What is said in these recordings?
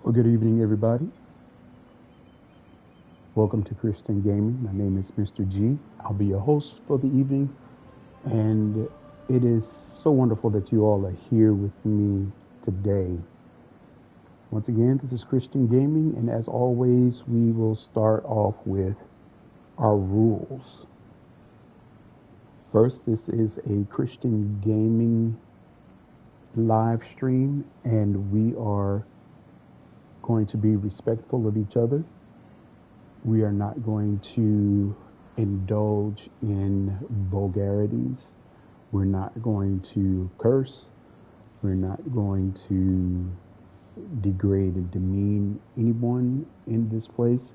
Well, good evening, everybody. Welcome to Christian Gaming. My name is Mr. G. I'll be your host for the evening, and it is so wonderful that you all are here with me today. Once again, this is Christian Gaming, and as always, we will start off with our rules. First, this is a Christian Gaming live stream, and we are going to be respectful of each other. We are not going to indulge in vulgarities. We're not going to curse. We're not going to degrade and demean anyone in this place.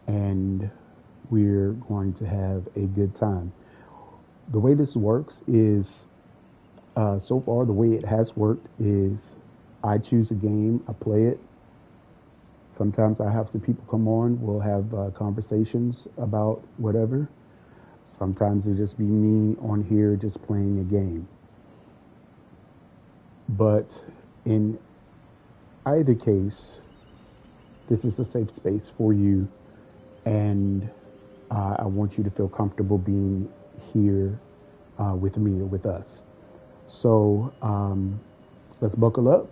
And we're going to have a good time. The way this works is, so far, the way it has worked is I choose a game, I play it. Sometimes I have some people come on. We'll have conversations about whatever. Sometimes it'll just be me on here just playing a game. But in either case, this is a safe space for you, and I want you to feel comfortable being here with me or with us. So let's buckle up.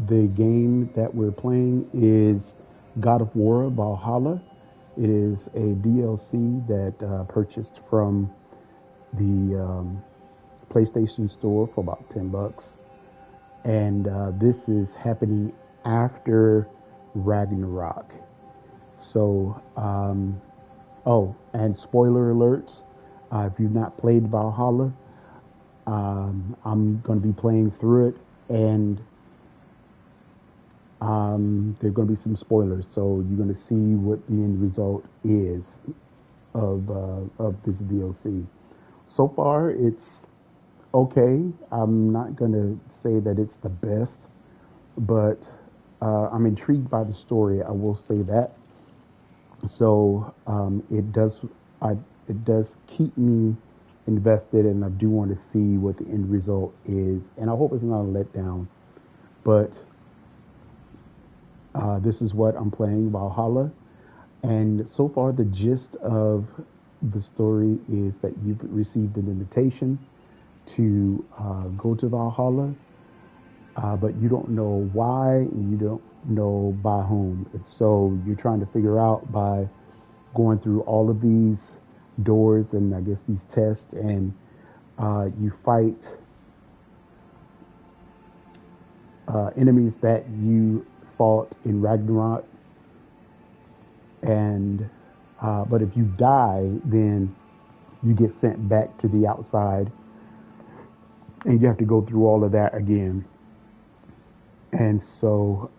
The game that we're playing is God of War Valhalla. It is a DLC that purchased from the PlayStation Store for about $10, and this is happening after Ragnarok. So, and spoiler alerts: if you've not played Valhalla, I'm going to be playing through it, and there are going to be some spoilers, so you're going to see what the end result is of this DLC. So far, it's okay. I'm not going to say that it's the best, but I'm intrigued by the story. I will say that. So it does keep me invested, and I do want to see what the end result is, and I hope it's not a letdown. But this is what I'm playing, Valhalla. And so far, the gist of the story is that you've received an invitation to go to Valhalla, but you don't know why, and you don't know by whom. And so you're trying to figure out by going through all of these doors and I guess these tests, and you fight enemies that you fought in Ragnarok, and but if you die, then you get sent back to the outside, and you have to go through all of that again. And so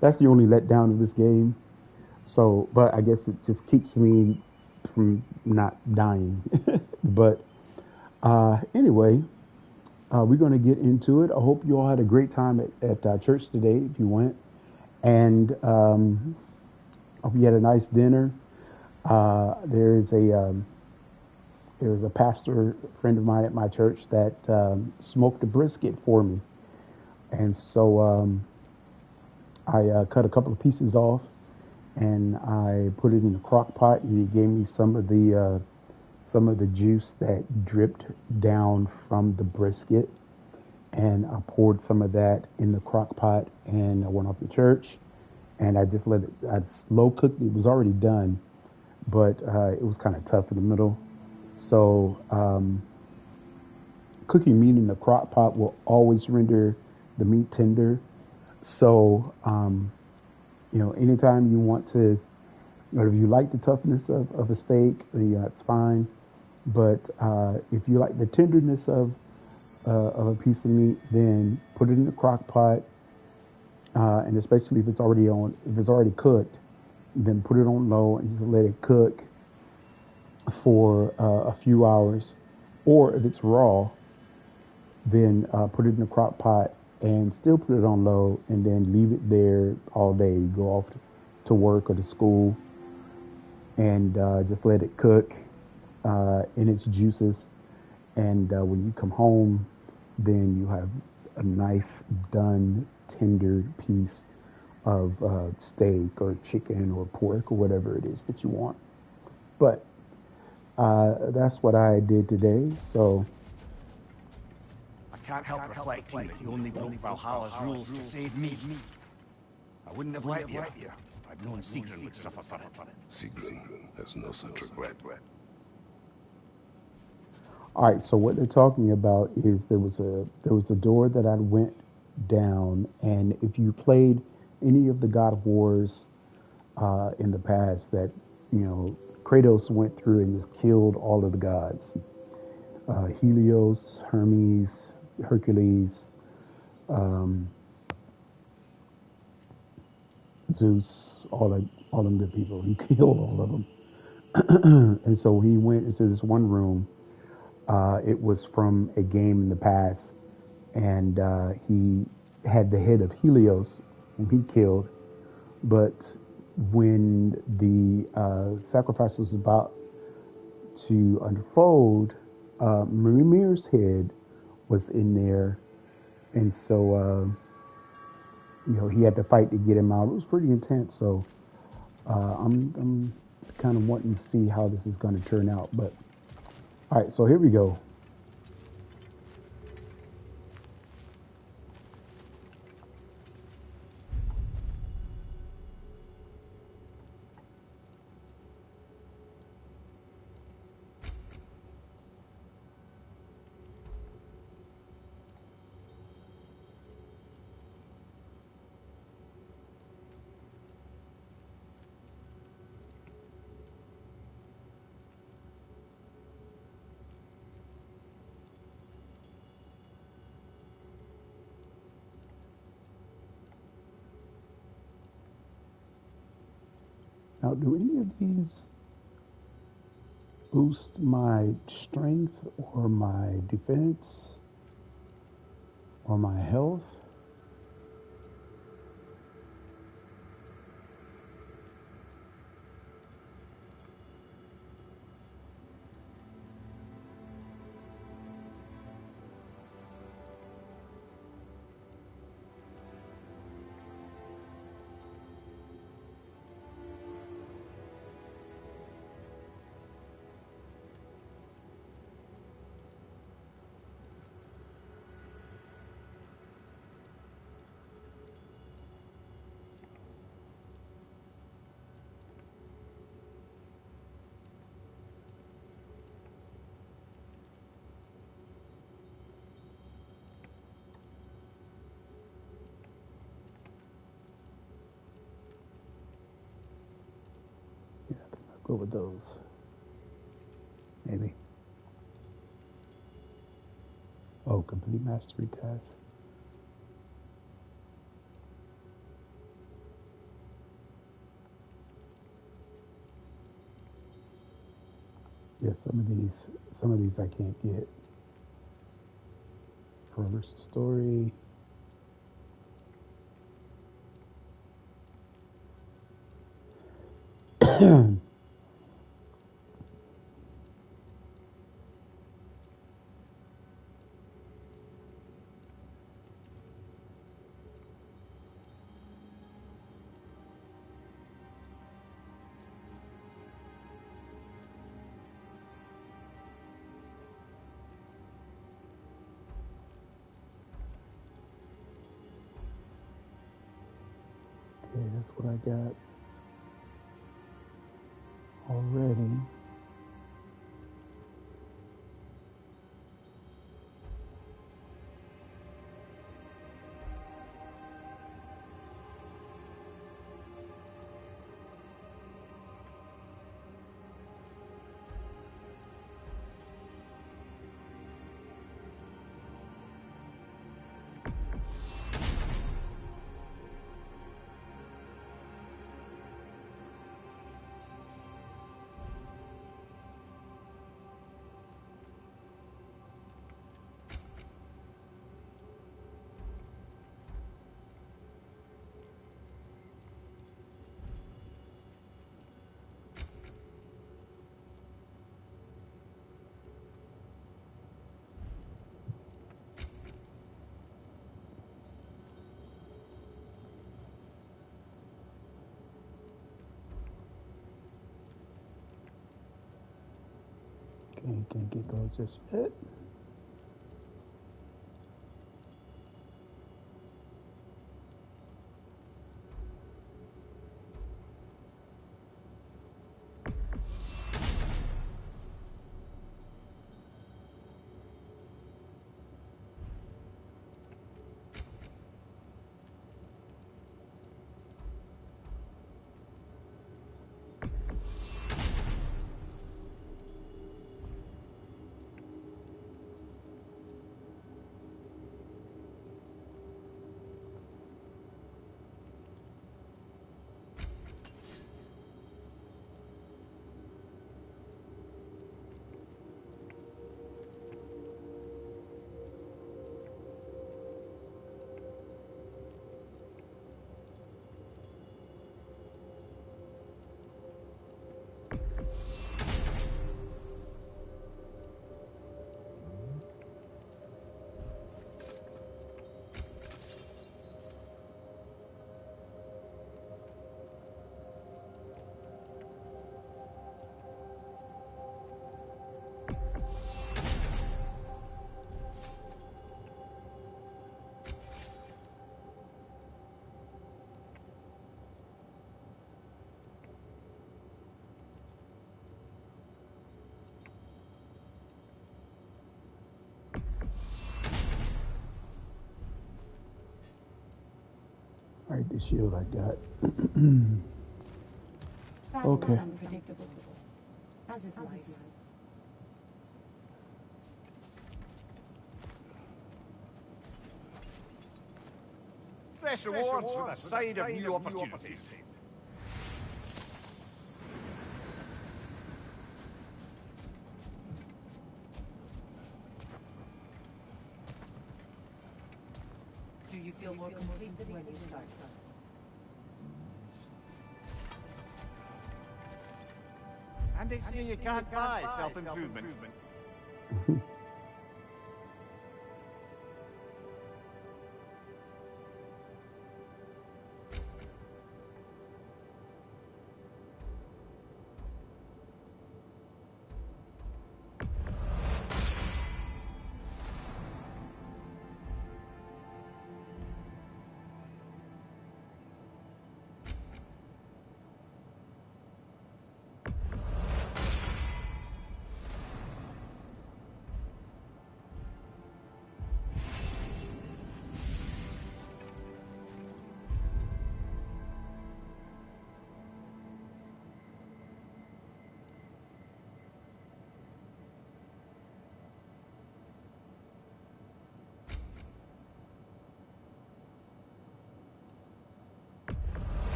that's the only letdown of this game. So, but I guess it just keeps me from not dying. But anyway, we're going to get into it. I hope you all had a great time at church today if you went. And I hope you had a nice dinner. There's a pastor friend of mine at my church that smoked a brisket for me. And so I cut a couple of pieces off and I put it in a crock pot, and he gave me some of the juice that dripped down from the brisket, and I poured some of that in the crock pot, and I went off to church, and I just let it. I slow cooked. It was already done, but it was kind of tough in the middle. So cooking meat in the crock pot will always render the meat tender. So anytime you want to, or if you like the toughness of a steak, it's fine. But if you like the tenderness of a piece of meat, then put it in the crock pot, and especially if it's already cooked, then put it on low and just let it cook for a few hours. Or if it's raw, then put it in the crock pot and still put it on low, and then leave it there all day. You go off to work or to school, and just let it cook in its juices. And when you come home, then you have a nice done tender piece of steak or chicken or pork or whatever it is that you want. But that's what I did today. So I can't help reflecting that you only broke Valhalla's rules to save me. I wouldn't have let you if I'd known Sigrun would suffer for it. Sigrun has no such regret. all right, so what they're talking about is there was a door that I went down, and if you played any of the God of Wars in the past, that Kratos went through and just killed all of the gods, Helios, Hermes, Hercules, um, Zeus, all them good people. He killed all of them, and so he went into this one room. It was from a game in the past, and he had the head of Helios, whom he killed. But when the sacrifice was about to unfold, Mimir's head was in there, and so he had to fight to get him out. It was pretty intense. So I'm kind of wanting to see how this is going to turn out. But all right, so here we go. Now, do any of these boost my strength or my defense or my health? Yeah, I think I'll go with those. Maybe. Oh, complete mastery task. Yeah, some of these I can't get. Progress story. Okay, that's what I got already. can't get those just yet. All right, the shield I got. Battle Okay. is unpredictable, as is life. Fresh rewards for the side of new opportunities. Do you feel more complete than when you started? And they say you can't buy self-improvement.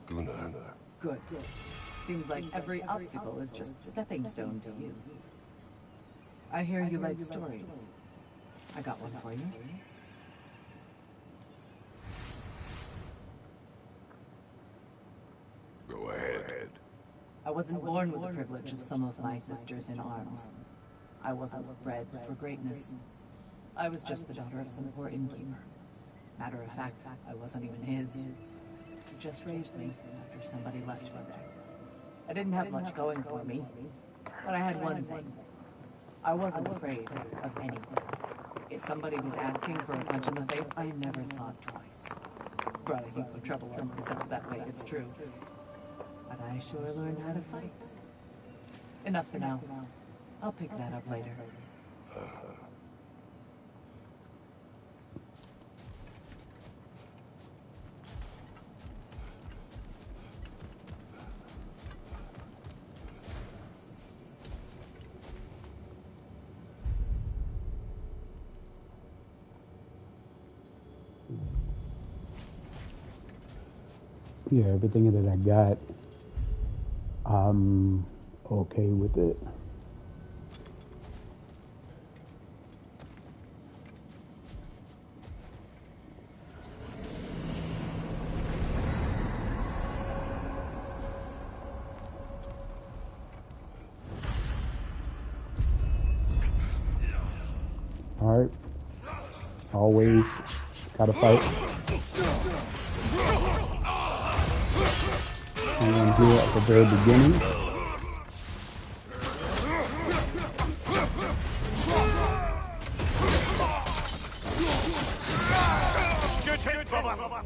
Gunnar. Good. Seems like every obstacle is just a stepping stone to you. I hear you like stories. I got one for you. Go ahead. I wasn't born with the privilege of some of my sisters in arms. I wasn't bred for greatness. I was just the daughter of some poor innkeeper. Matter of fact, I wasn't even his. He just raised me after somebody left me there. I didn't have much going for me, but I had one thing. I wasn't afraid of anyone. If somebody was asking for a punch in the face, I never thought twice. Brought a heap of trouble on myself that way, it's true. But I sure learned how to fight. Enough for now. I'll pick that up later. Yeah, everything that I got, I'm okay with it. All right. Always gotta fight. And then here at the very beginning. Good hit, brother.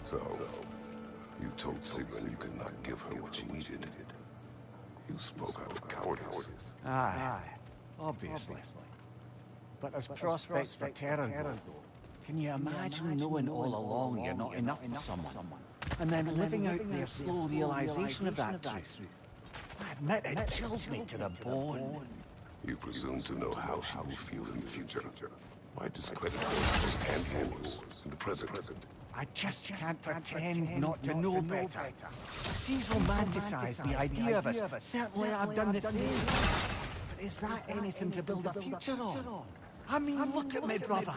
So, you told Sigrun you could not give her what she needed. You spoke out of cowardice. Aye, obviously. But as prospects for terror go, can you imagine knowing all along you're not enough for someone? And then living out their slow realization of that truth? I admit it chilled me to the bone. You presume to know how she will feel in the future. Why discredit her as handlers in the present? I just can't pretend not to know better. She's romanticized the idea of us. Certainly I've done the same. But is that anything to build a future on? I mean, look at me, brother.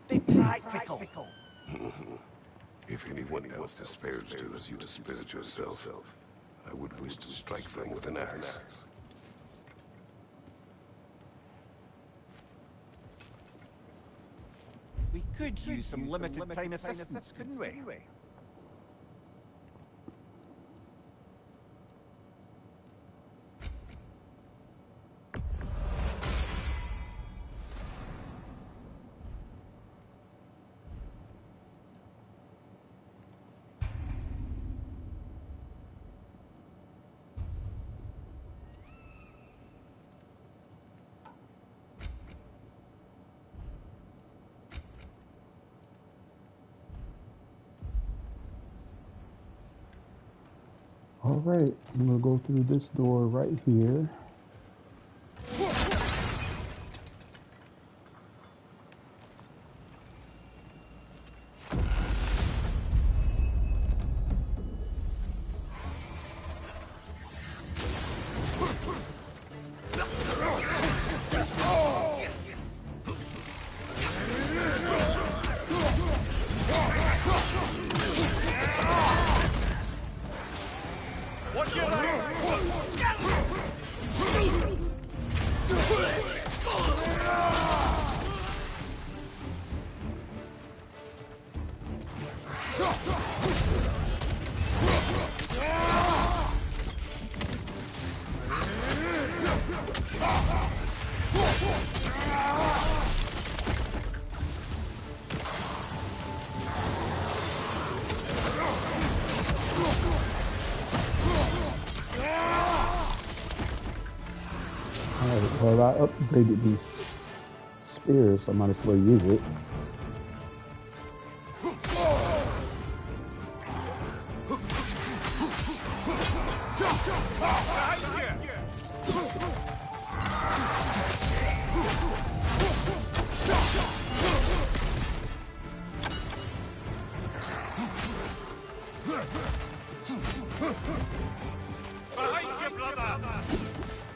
Be practical. If anyone else disparaged you as you disparaged yourself, I would wish to strike them with an axe. We could use some limited time assistance, couldn't we? All right, I'm gonna go through this door right here. Well, I upgraded these spears, so I might as well use it.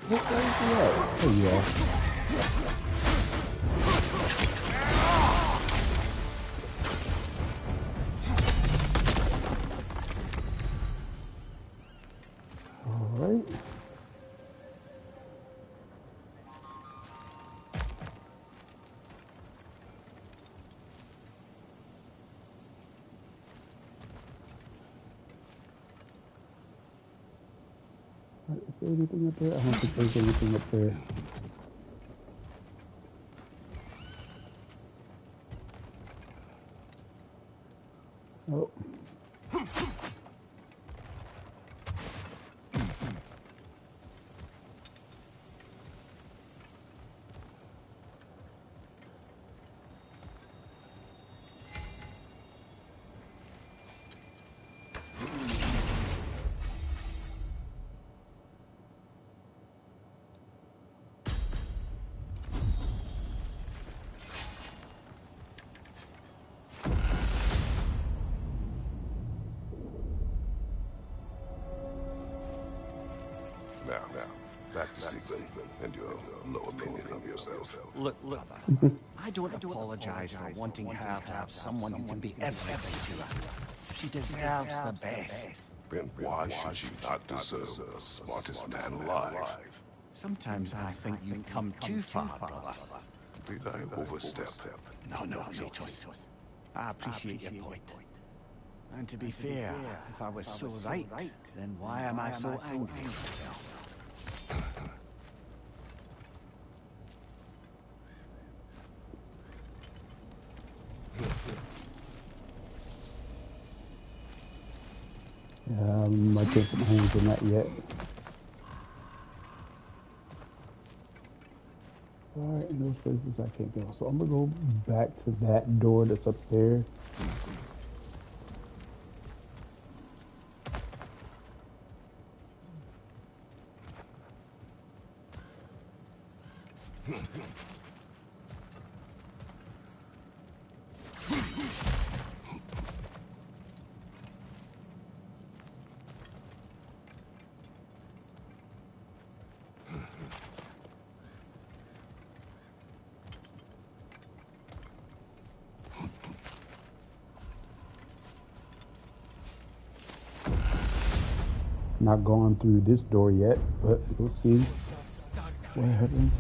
Where's he at? There you are. All right. Is there anything up there? I don't think there's anything up there. Oh. Now, back to Siegmund and your low opinion of yourself. Look, brother, I don't apologize for wanting her to have someone who can be everything to her. She deserves the best. Then why should she not deserve the smartest man alive? Sometimes I think you've come too far, brother. Did I overstep? No, Kratos. I appreciate your point. And to be fair, if I was so right, then why am I so angry at myself? I can't put my hands on that yet. Alright, in those places I can't go. So I'm gonna go back to that door that's up there. Not gone through this door yet, but we'll see what happens.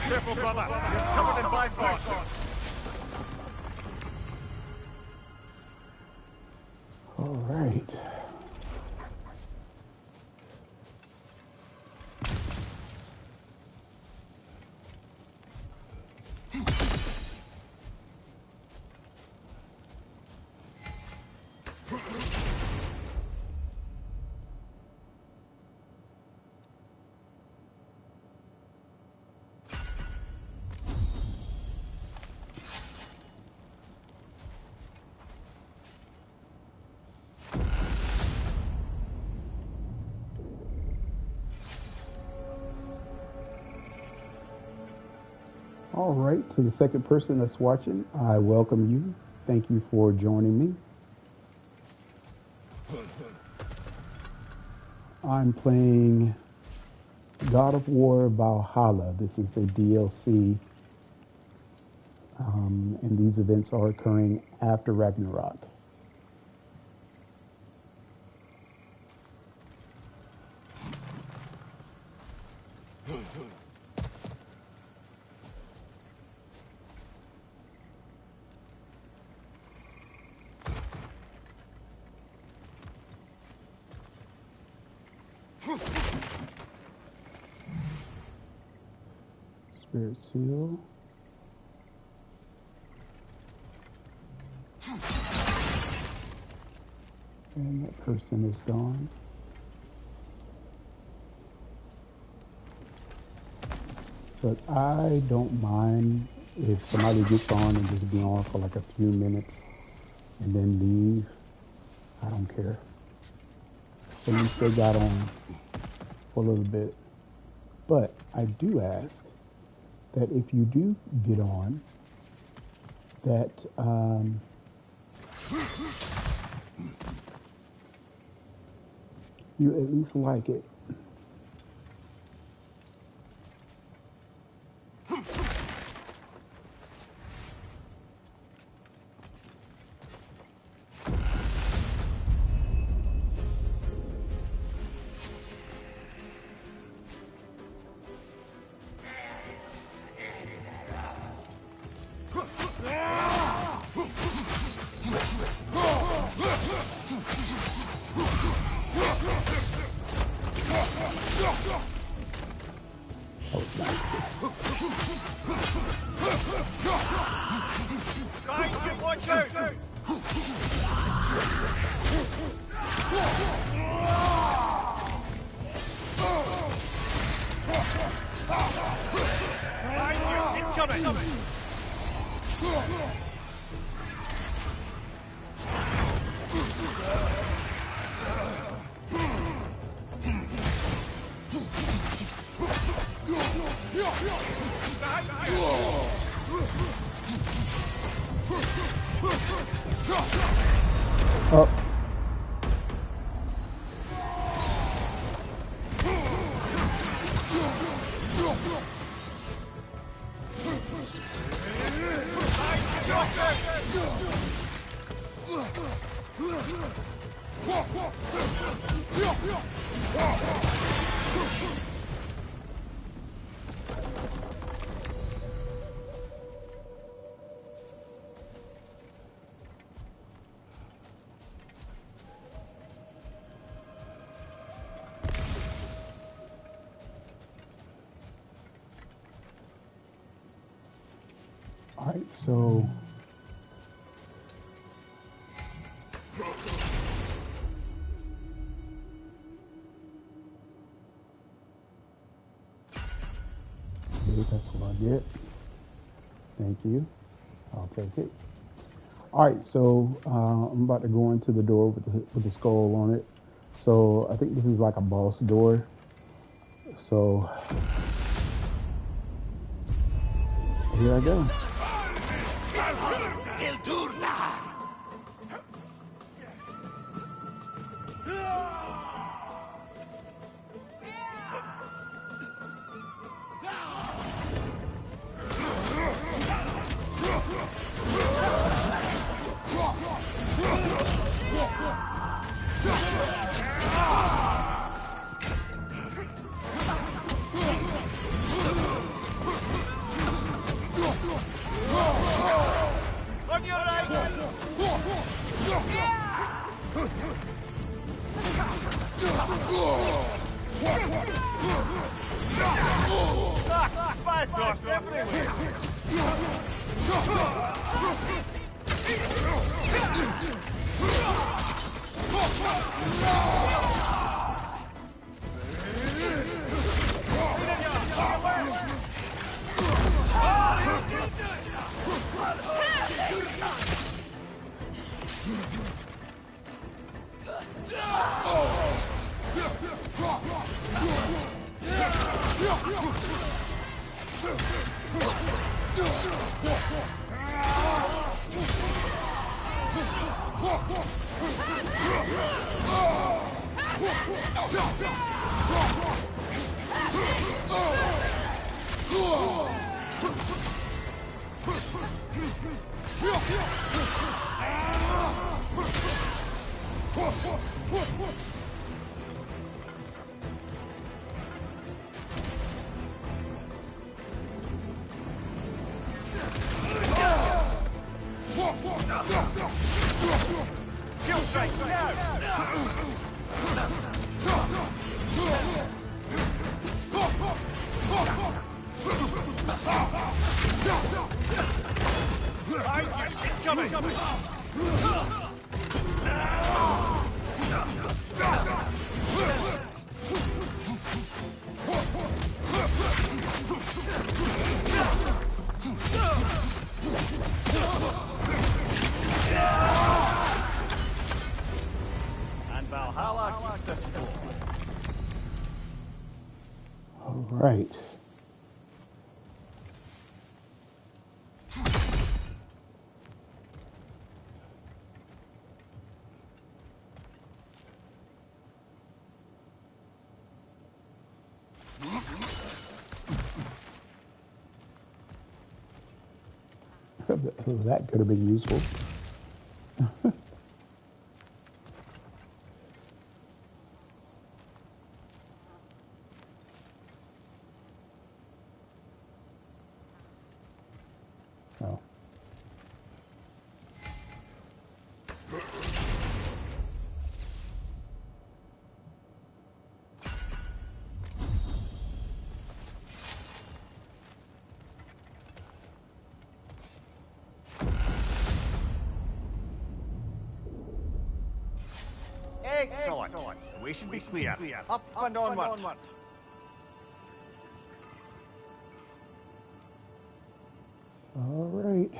Careful, brother. You're covered in bifrost. All right. All right, to the second person that's watching, I welcome you. Thank you for joining me. I'm playing God of War Valhalla. This is a DLC, and these events are occurring after Ragnarok. Spirit seal. And that person is gone. But I don't mind if somebody gets on and just be on for like a few minutes and then leave. I don't care. At least they got on for a little bit. But I do ask that if you do get on, that you at least like it. Watch out! Incoming! Up. All right, so that's what I get. Thank you. I'll take it. All right, so I'm about to go into the door with the skull on it. So I think this is like a boss door. So here I go. On your right! Five doors everywhere! right. That could have been useful. Oh. Excellent. The way should be clear. Up and onward. All right.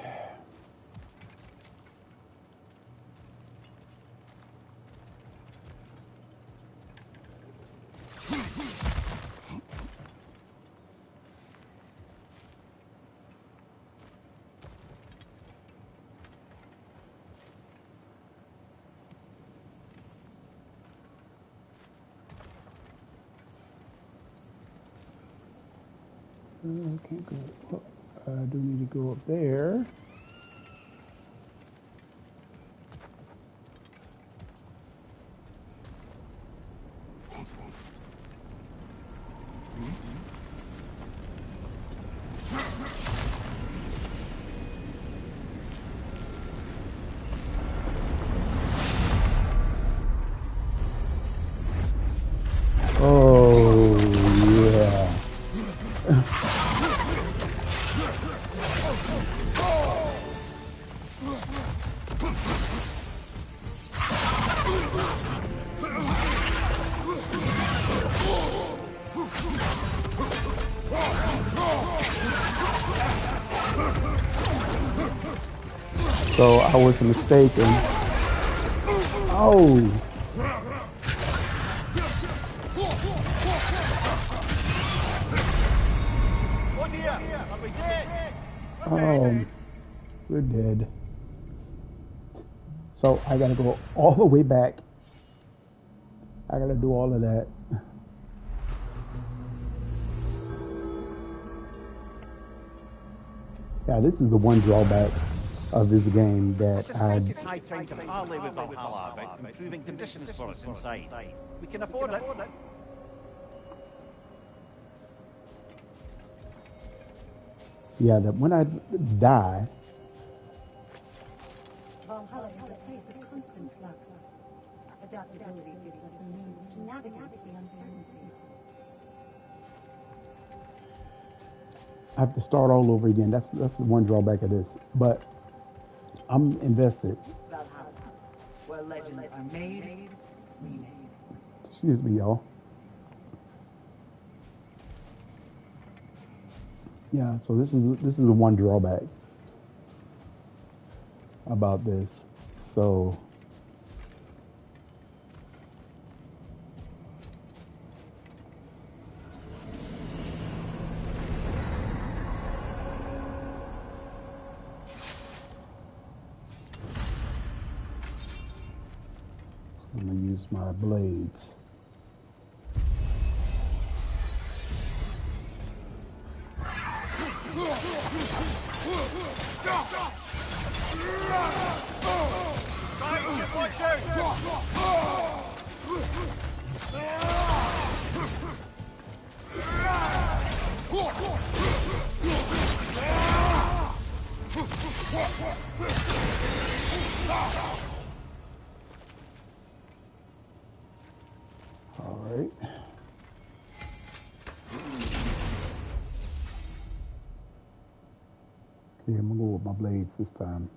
Can't go. Oh, I do need to go up there. Oh, yeah. So I was mistaken. Oh. Oh dear, are we dead? Oh, we're dead. So I gotta go all the way back. I gotta do all of that. Yeah, this is the one drawback of this game I that suspect it's high time to parley with Valhalla about improving conditions for us inside. We can afford it. yeah, that when I die, Valhalla is a place of constant flux. Adaptability gives us a means to navigate the uncertainty. I have to start all over again. That's the one drawback of this. But I'm invested. Valhalla, where legends are made, remade. Excuse me, y'all. Yeah, so this is the one drawback about this. So I'm gonna use my blades. Watch out! All right. Okay, I'm gonna go with my blades this time.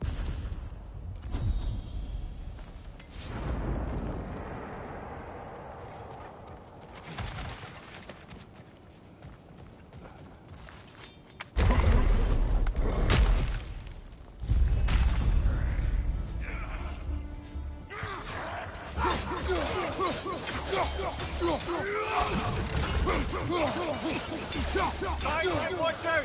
Watch out!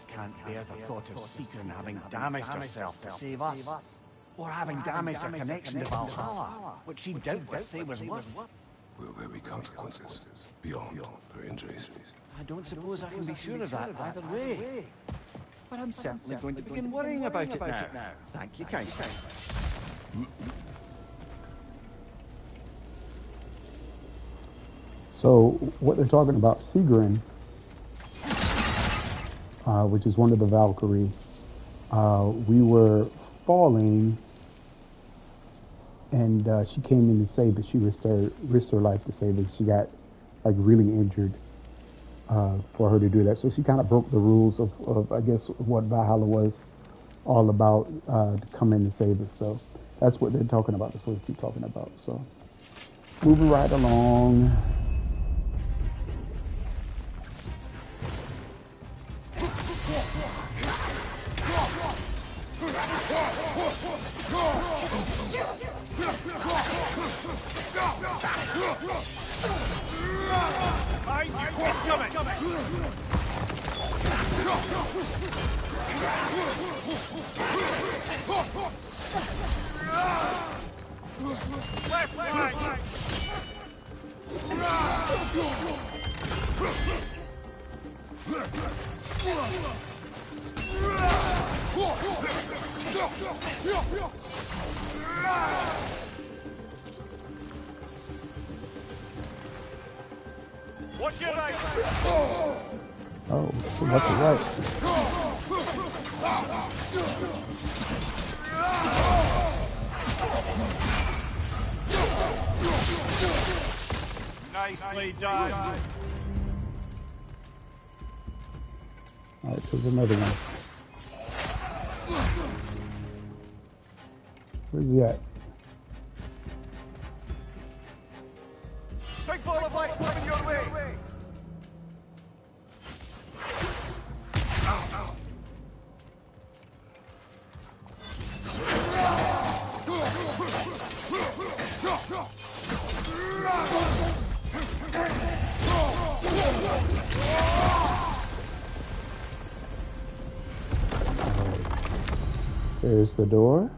Can't bear the thought of Seeker having damaged herself to save us, or having damaged her connection to Valhalla, which she doubtless say was worse. Will there be consequences beyond her injuries? I don't suppose I can be sure of that either way. But I'm certainly going to begin worrying about it now. Thank you, kindly. So what they're talking about, Sigrun, which is one of the Valkyrie, we were falling, and she came in to save us. She risked her life to save us. She got like really injured for her to do that. So she kind of broke the rules of I guess what Valhalla was all about, to come in to save us. So that's what they're talking about. That's what they keep talking about. So moving right along. Watch your right. Oh, so that's right. Nicely done. All right, so there's another one. Where's he at? Big ball of light coming your way. There's the door.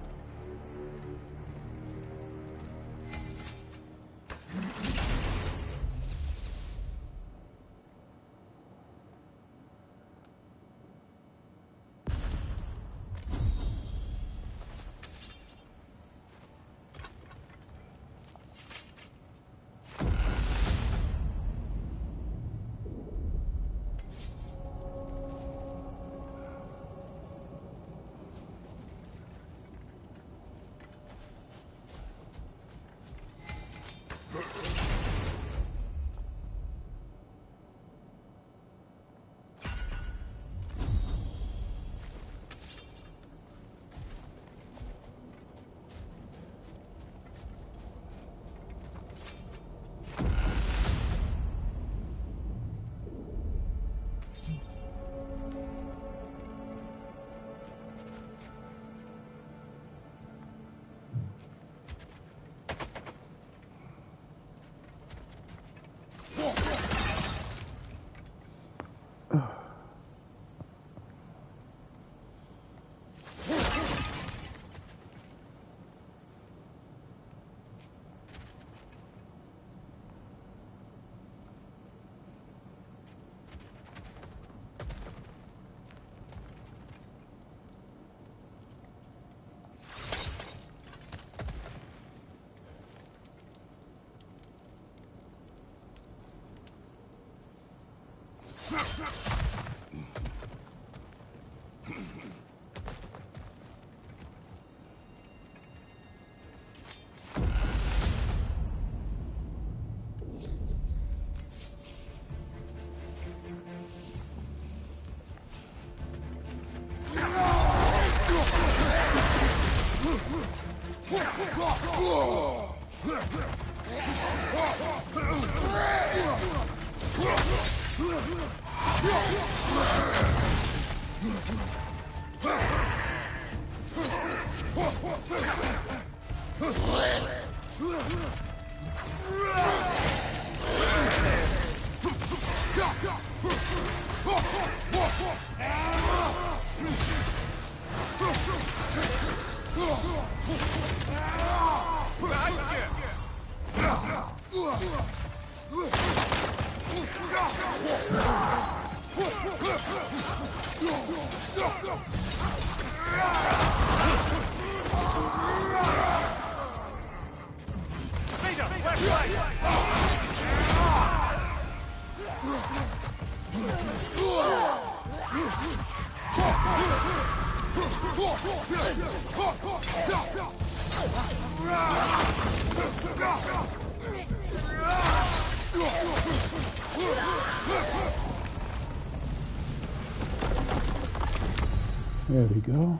There we go.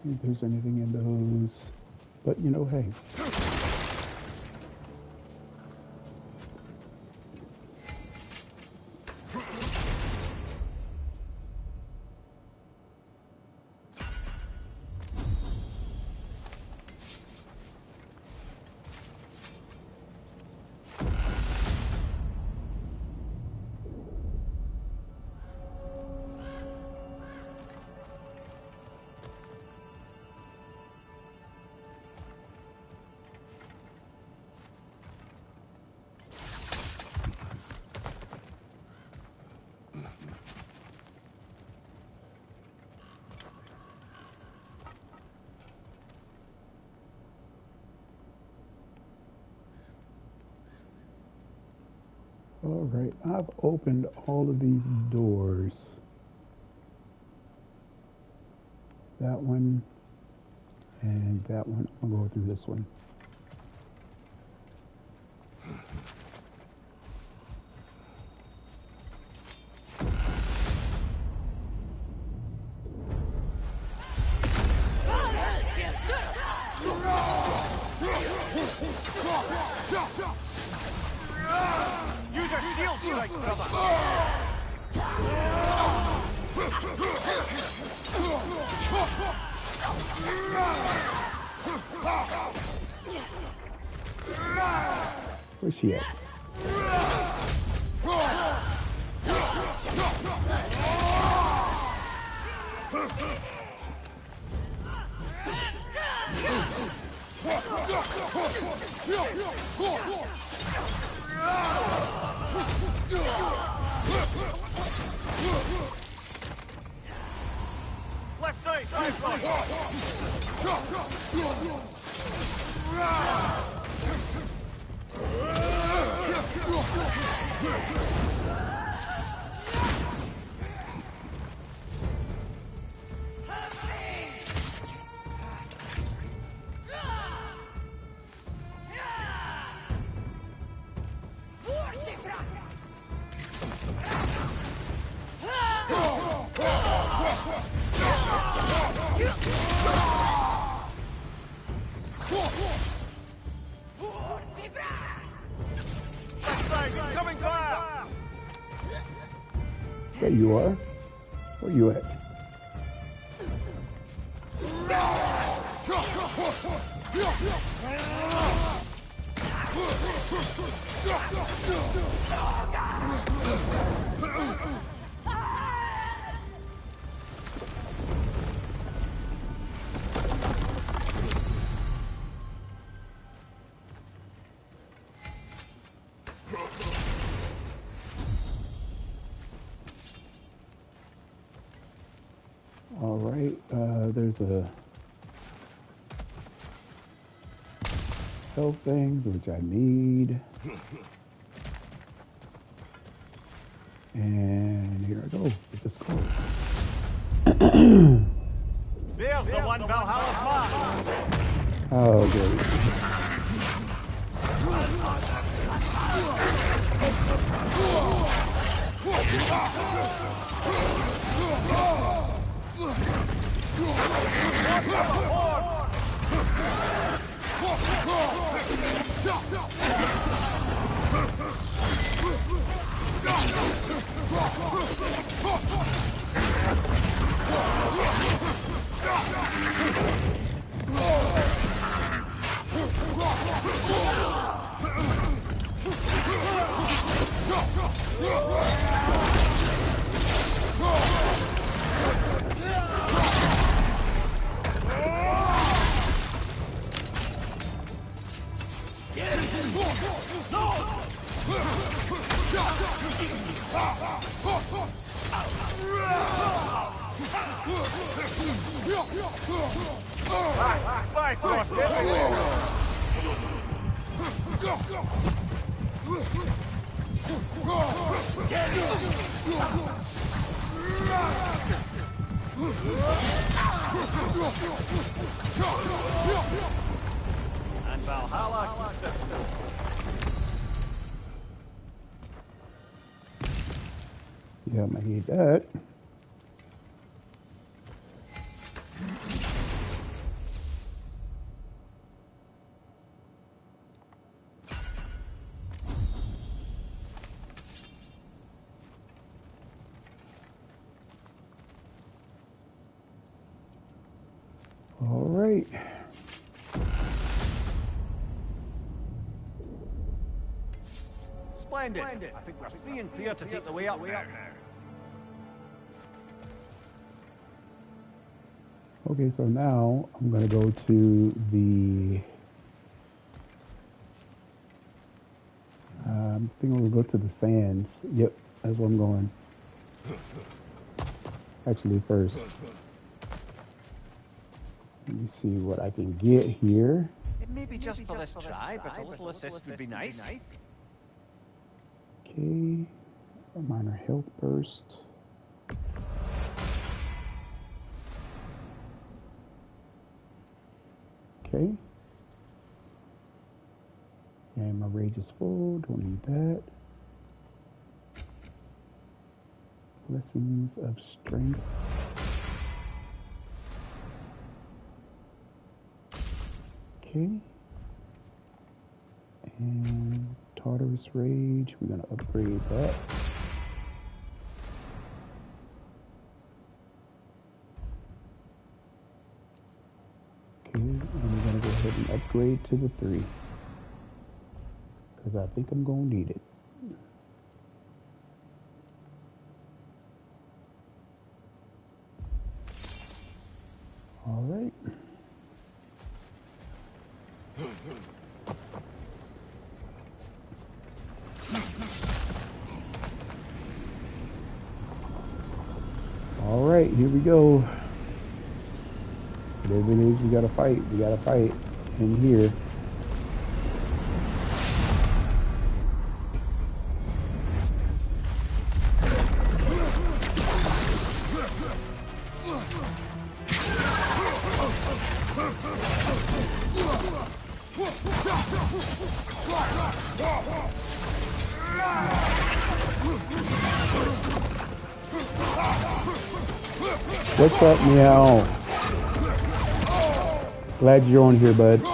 See if there's anything in those. But you know, hey. All right, I've opened all of these doors. That one and that one. I'll go through this one. Use your shield strike, brother! Where's she at? Left side, right, coming fire! There you are. Where you at? All right, there's a health thing, which I need. And here I go with the skull. There's the one Valhalla's marked. Oh, great. Bifrost everywhere. And Valhalla consistent. Yeah, I need that. All right. Splendid. I think we're free and clear to take the way up now. Okay, so now I'm going to go to the... I think I'm going to go to the sands. Yep, that's where I'm going. Actually, first, let me see what I can get here. It may be just for this try, but a little assist would be nice. Okay, a minor health burst. Okay. And my rage is full, don't need that. Blessings of strength. Okay. And Tartarus Rage, we're gonna upgrade that. Okay, and we're gonna go ahead and upgrade to the 3. Because I think I'm gonna need it. All right. All right, here we go. Whatever it is, we gotta fight. We gotta fight in here. What's up, meow? Glad you're on here, bud. Okay,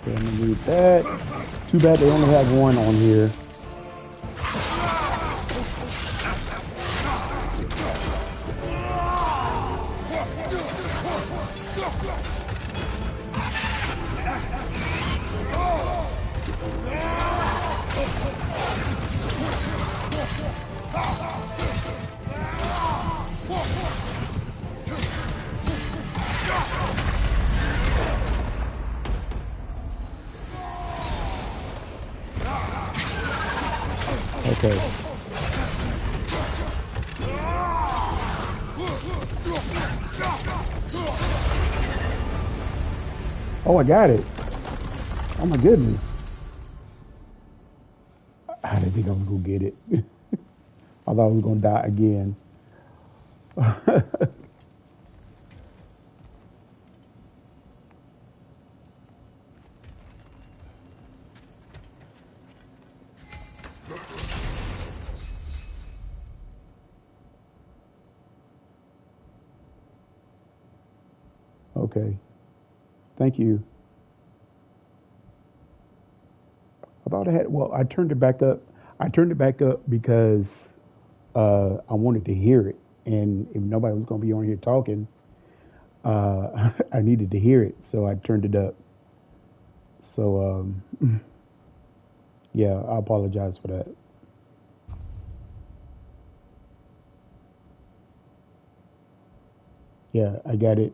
I'm gonna read that. Too bad they only have one on here. Okay. Oh, I got it. Oh my goodness. I didn't think I was gonna get it. I thought I was gonna die again. Okay. Thank you. I thought I had. Well, I turned it back up. I turned it back up because I wanted to hear it, and if nobody was gonna be on here talking, I needed to hear it, so I turned it up. So yeah, I apologize for that. Yeah, I got it.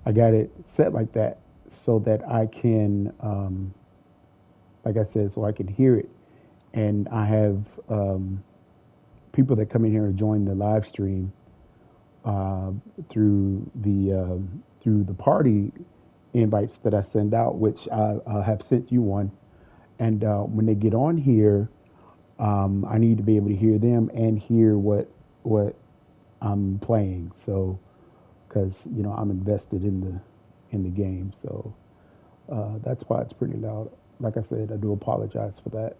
I got it set like that so that I can, like I said, so I can hear it. And I have people that come in here and join the live stream uh, through the party invites that I send out, which I have sent you one. And when they get on here, I need to be able to hear them and hear what I'm playing. So, because I'm invested in the game, so that's why it's pretty loud. Like I said, I do apologize for that.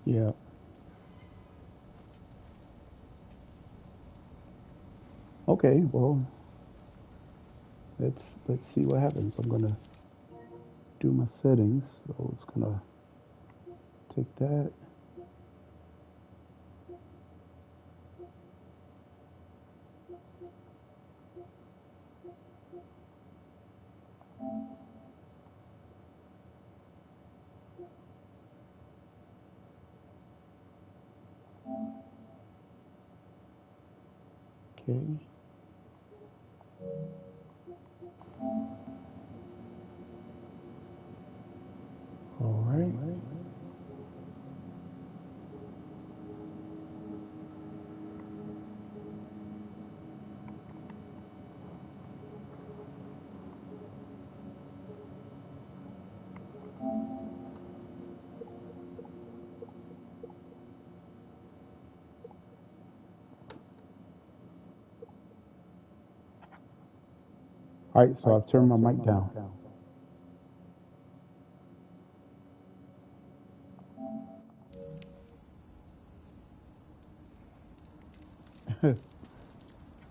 Yeah. Okay. Well, let's see what happens. I'm gonna do my settings. So it's gonna take that. Okay. All right. All right. So I've turned my mic down.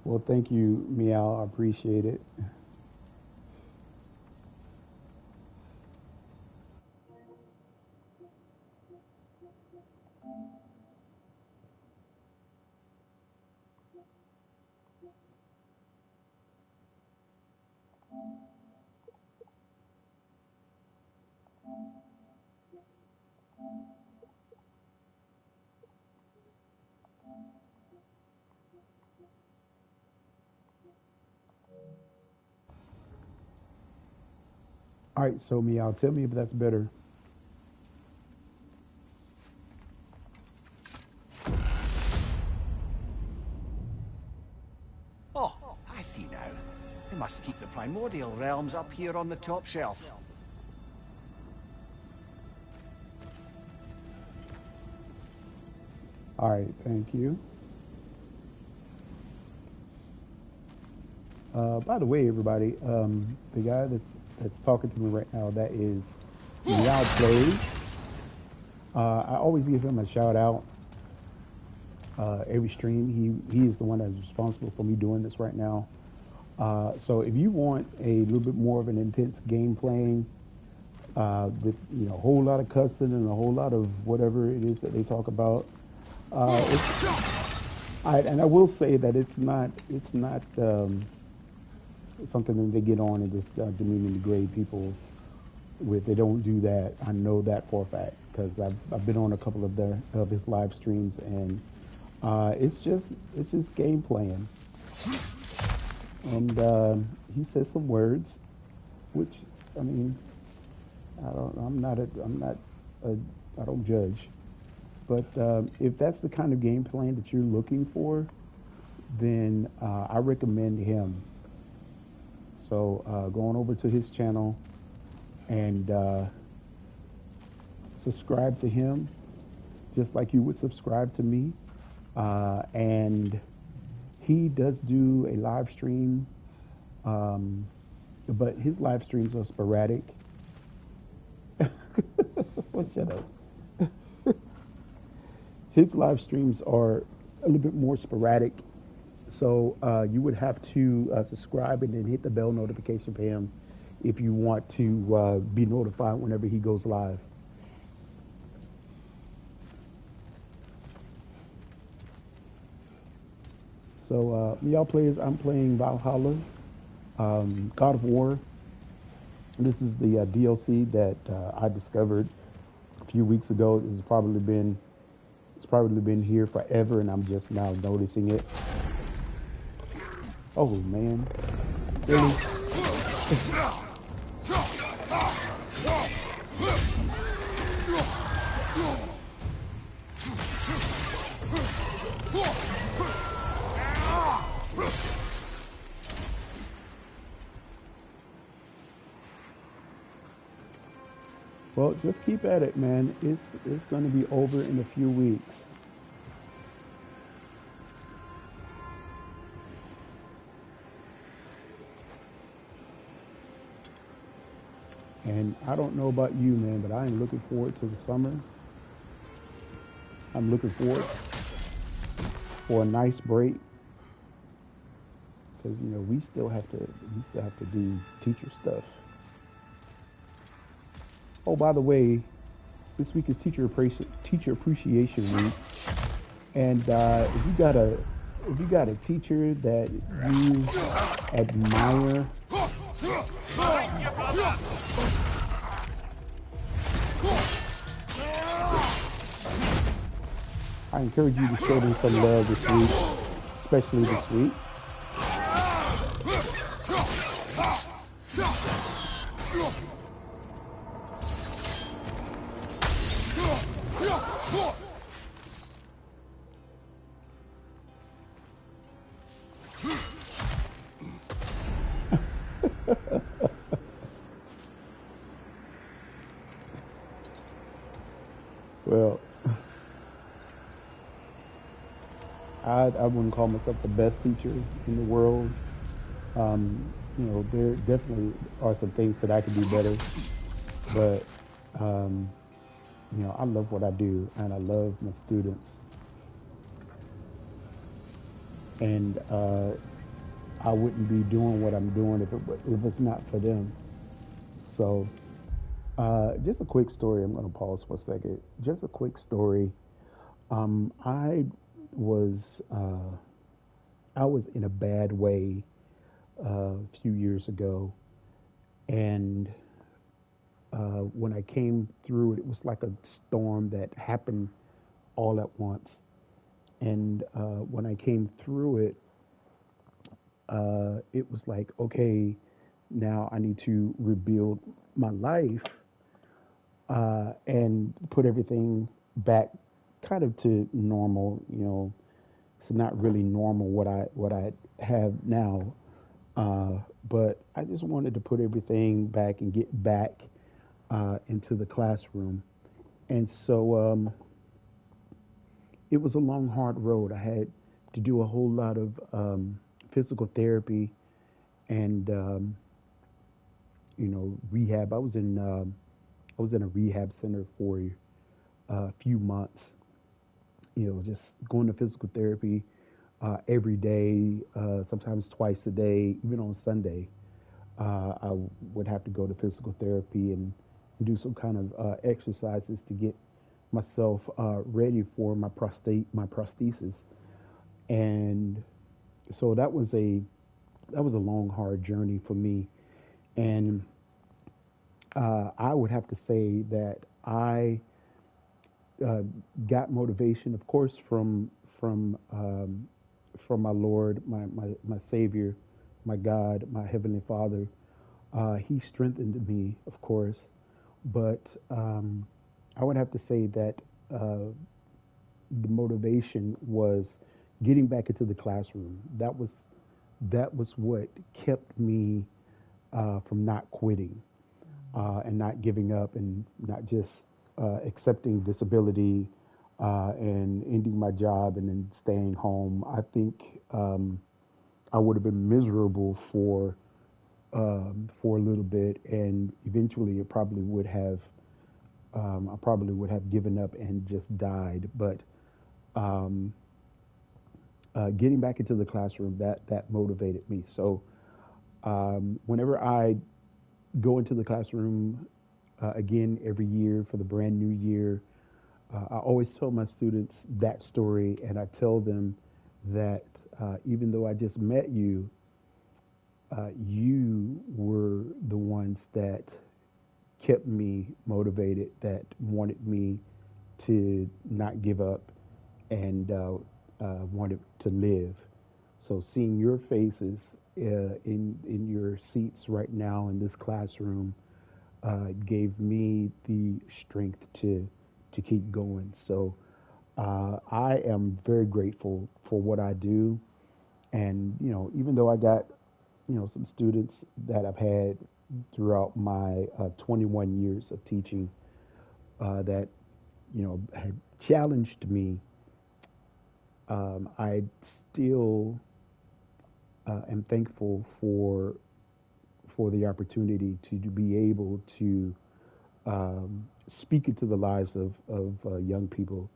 Well, thank you, Meow. I appreciate it. All right. So Meow, tell me if that's better. Oh, I see now. They must keep the primordial realms up here on the top shelf. All right. Thank you. By the way, everybody, the guy that's talking to me right now, that is Meow Plays. I always give him a shout out every stream. He is the one that's responsible for me doing this right now. So if you want a little bit more of an intense game playing, with a whole lot of cussing and a whole lot of whatever it is that they talk about. And I will say that it's not something that they get on and just demean and degrade people with. They don't do that. I know that for a fact because I've been on a couple of his live streams, and it's just game playing. And he says some words, which I mean, I'm not I don't judge. But if that's the kind of game plan that you're looking for, then I recommend him. So going over to his channel and subscribe to him, just like you would subscribe to me. And he does do a live stream, but his live streams are sporadic. Well, shut up. His live streams are a little bit more sporadic. So you would have to subscribe and then hit the bell notification for him if you want to be notified whenever he goes live. So y'all players, I'm playing Valhalla, God of War. This is the DLC that I discovered a few weeks ago. It's probably been here forever, and I'm just now noticing it. Oh man, really? Well, just keep at it, man. It's going to be over in a few weeks. And I don't know about you, man, but I am looking forward to the summer. I'm looking forward for a nice break because we still have to do teacher stuff. Oh, by the way, this week is Teacher Appreciation Week, and if you got a teacher that you admire, I encourage you to show them some love this week, especially this week. Well, I wouldn't call myself the best teacher in the world. There definitely are some things that I could do better, but I love what I do, and I love my students, and I wouldn't be doing what I'm doing if it's not for them. So, just a quick story. I'm going to pause for a second. Just a quick story. I was I was in a bad way a few years ago, and when I came through it, it was like a storm that happened all at once. And when I came through it, it was like, okay, now I need to rebuild my life and put everything back kind of to normal. It's not really normal what I have now, but I just wanted to put everything back and get back into the classroom. And so it was a long, hard road. I had to do a whole lot of physical therapy and rehab. I was in a rehab center for a few months. Just going to physical therapy every day, sometimes twice a day, even on Sunday. I would have to go to physical therapy and do some kind of exercises to get myself ready for my prosthesis. And so that was a long, hard journey for me. And I would have to say that I uh, got motivation, of course, from my Lord, my Savior, my God, my Heavenly Father. He strengthened me, of course, but I would have to say that the motivation was getting back into the classroom. That was what kept me from not quitting and not giving up and not just accepting disability and ending my job and then staying home. I think I would have been miserable for a little bit, and eventually it probably would have I probably would have given up and just died. But um, getting back into the classroom, that motivated me. So whenever I go into the classroom again every year for the brand new year, I always tell my students that story, and I tell them that even though I just met you, you were the ones that kept me motivated, that wanted me to not give up and wanted to live. So seeing your faces in your seats right now in this classroom gave me the strength to keep going. So I am very grateful for what I do, and even though I got some students that I've had throughout my 21 years of teaching that had challenged me, I still am thankful for the opportunity to be able to speak into the lives of young people,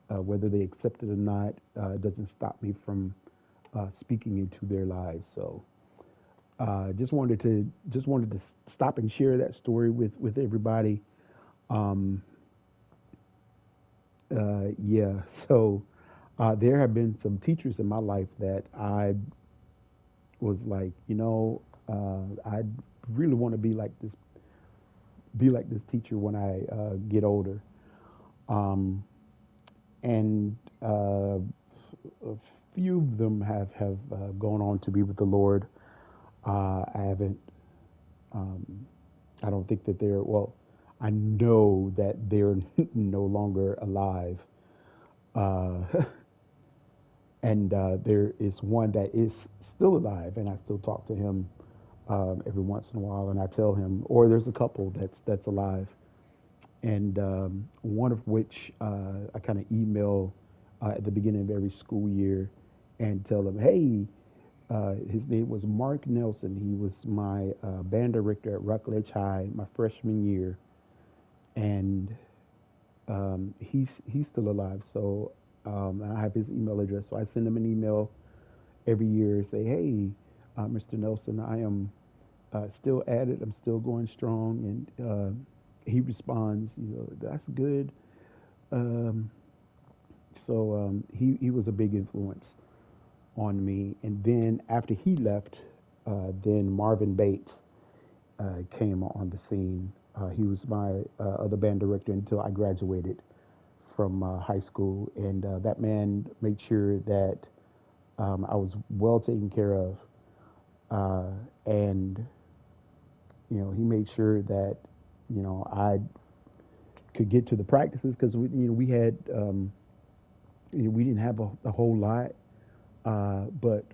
whether they accept it or not. Doesn't stop me from speaking into their lives. So just wanted to stop and share that story with everybody. Um, yeah, so there have been some teachers in my life that I was like, I really want to be like this teacher when I get older. Um, and a few of them have gone on to be with the Lord. I haven't. Um, I don't think that they're well. I know that they're no longer alive. Uh, and there is one that is still alive, and I still talk to him every once in a while, and I tell him, or there's a couple that's alive, and one of which I kind of email at the beginning of every school year and tell him, hey, his name was Mark Nelson. He was my band director at Rockledge High my freshman year, and he's still alive. So I have his email address. So I send him an email every year, say, hey, Mr. Nelson, I am still at it. I'm still going strong, and he responds, that's good. Um, so he was a big influence on me. And then after he left, then Marvin Bates came on the scene. He was my other band director until I graduated from high school, and that man made sure that I was well taken care of, and he made sure that I could get to the practices because we had we didn't have a whole lot, but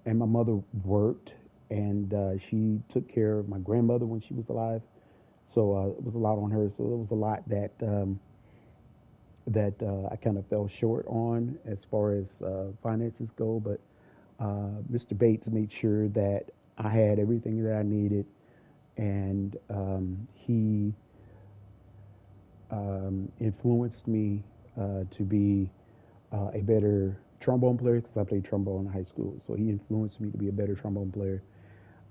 and my mother worked, and she took care of my grandmother when she was alive, so it was a lot on her. So it was a lot that I kind of fell short on as far as finances go. But Mr. Bates made sure that I had everything that I needed, and he influenced me to be a better trombone player because I played trombone in high school. So he influenced me to be a better trombone player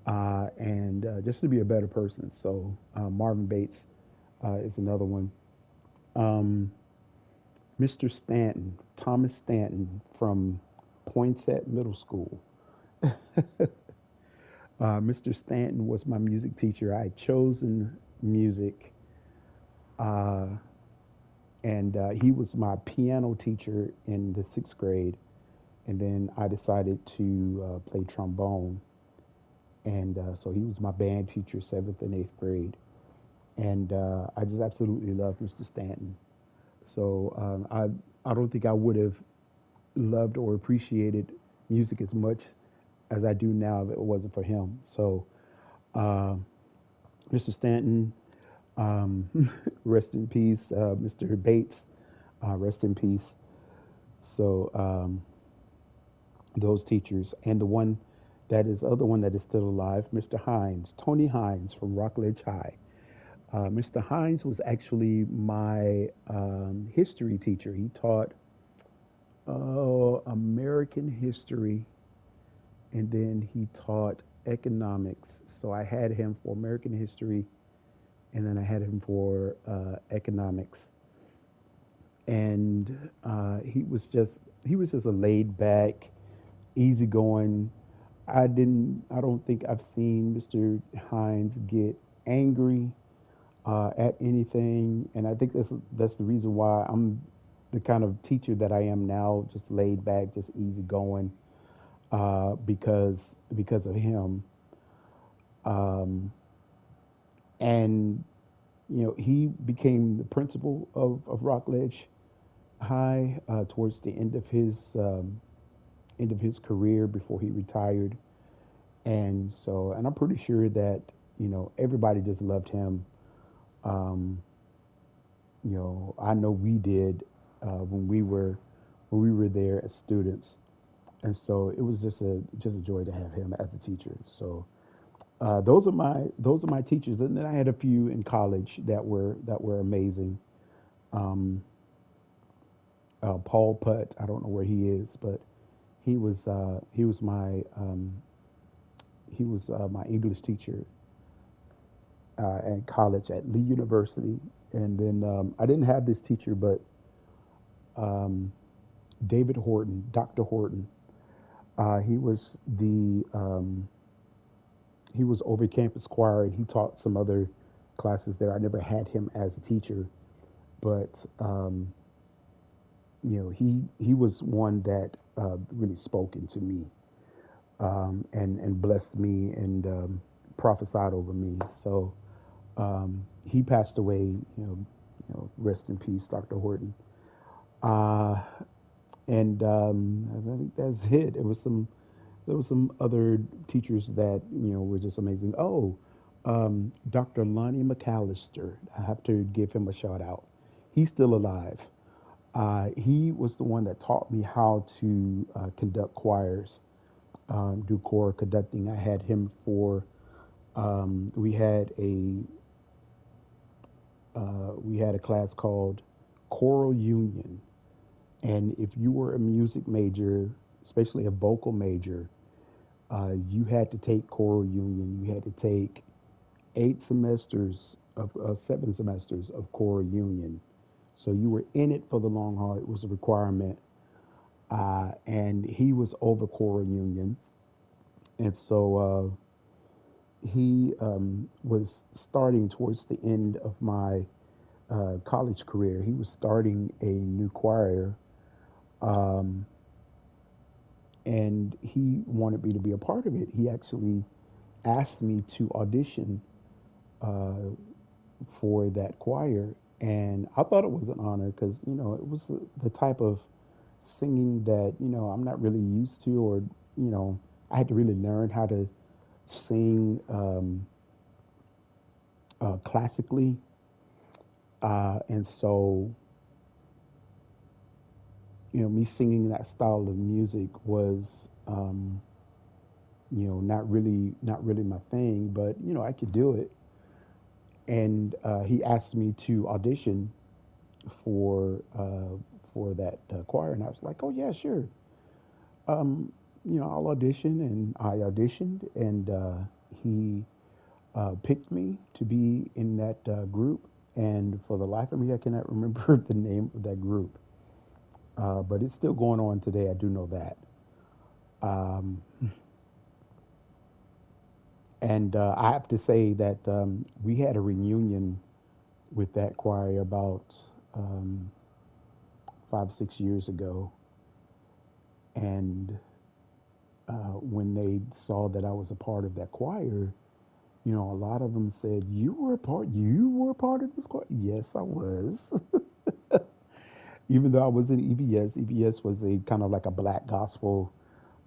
and just to be a better person. So Marvin Bates is another one. Um, Mr. Stanton, Thomas Stanton from Poinsett Middle School. Mr. Stanton was my music teacher. I had chosen music, uh, and he was my piano teacher in the sixth grade. And then I decided to play trombone, and so he was my band teacher, seventh and eighth grade. And I just absolutely love Mr. Stanton. So I don't think I would have loved or appreciated music as much as I do now if it wasn't for him. So uh, Mr. Stanton, um, rest in peace. Mr. Bates, rest in peace. So those teachers, and the one that is other one that is still alive, Mr. Hines, Tony Hines from Rockledge High. Mr. Hines was actually my history teacher. He taught American history, and then he taught economics. So I had him for American history, and then I had him for economics. And he was just a laid back, easygoing. I don't think I've seen Mr. Hines get angry at anything, and I think that's the reason why I'm the kind of teacher that I am now, just laid back, just easygoing, because of him. Um, and he became the principal of Rockledge High towards the end of his career before he retired. And so, and I'm pretty sure that everybody just loved him. Um, I know we did when we were there as students, and so it was just a joy to have him as a teacher. So those are my teachers, and then I had a few in college that were amazing. Um, Paul Putt, I don't know where he is, but he was my English teacher at college at Lee University. And then I didn't have this teacher, but um, David Horton, Dr. Horton. He was he was over campus choir, and he taught some other classes there. I never had him as a teacher, but he was one that really spoke into me, and blessed me, and prophesied over me. So he passed away. Rest in peace, Dr. Horton. Uh, and I think that's it. There was some other teachers that were just amazing. Oh, Dr. Lonnie McAllister. I have to give him a shout out. He's still alive. He was the one that taught me how to conduct choirs, do choir conducting. I had him for. We had a class called Choral Union, and if you were a music major, especially a vocal major, you had to take choral union. You had to take 7 semesters of choral union. So you were in it for the long haul. It was a requirement. And he was over choral union. And so he was starting towards the end of my college career. He was starting a new choir. Um, and he wanted me to be a part of it. He actually asked me to audition uh, for that choir, and I thought it was an honor because it was the type of singing that I'm not really used to, or I had to really learn how to sing classically, and so me singing that style of music was not really my thing, but I could do it. And he asked me to audition for uh, for that choir, and I was like, oh yeah, sure. Um, I'll audition, and I auditioned, and he picked me to be in that group, And for the life of me, I cannot remember the name of that group. But it's still going on today. I do know that. Um, and I have to say that we had a reunion with that choir about um, 5, 6 years ago. And when they saw that I was a part of that choir, a lot of them said, You were a part of this choir?" Yes, I was. Even though I was in EBS, EBS was a kind of like a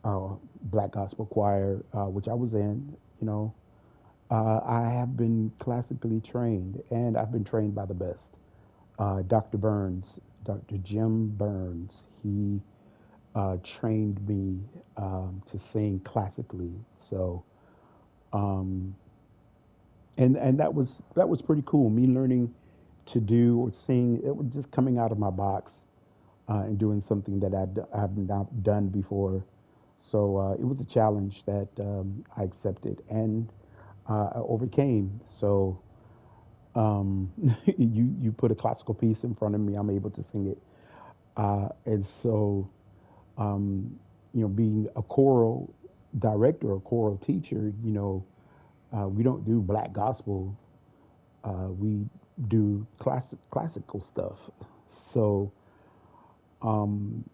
uh, black gospel choir, which I was in. You know, I have been classically trained, and I've been trained by the best. Dr. Burns, Dr. Jim Burns, he trained me to sing classically. So, um, and that was pretty cool. Me learning to do or sing, it was just coming out of my box and doing something that I have not done before. So it was a challenge that I accepted and I overcame. So you put a classical piece in front of me, I'm able to sing it. And so um, being a choral director or choral teacher, we don't do black gospel. We do classical stuff. So um,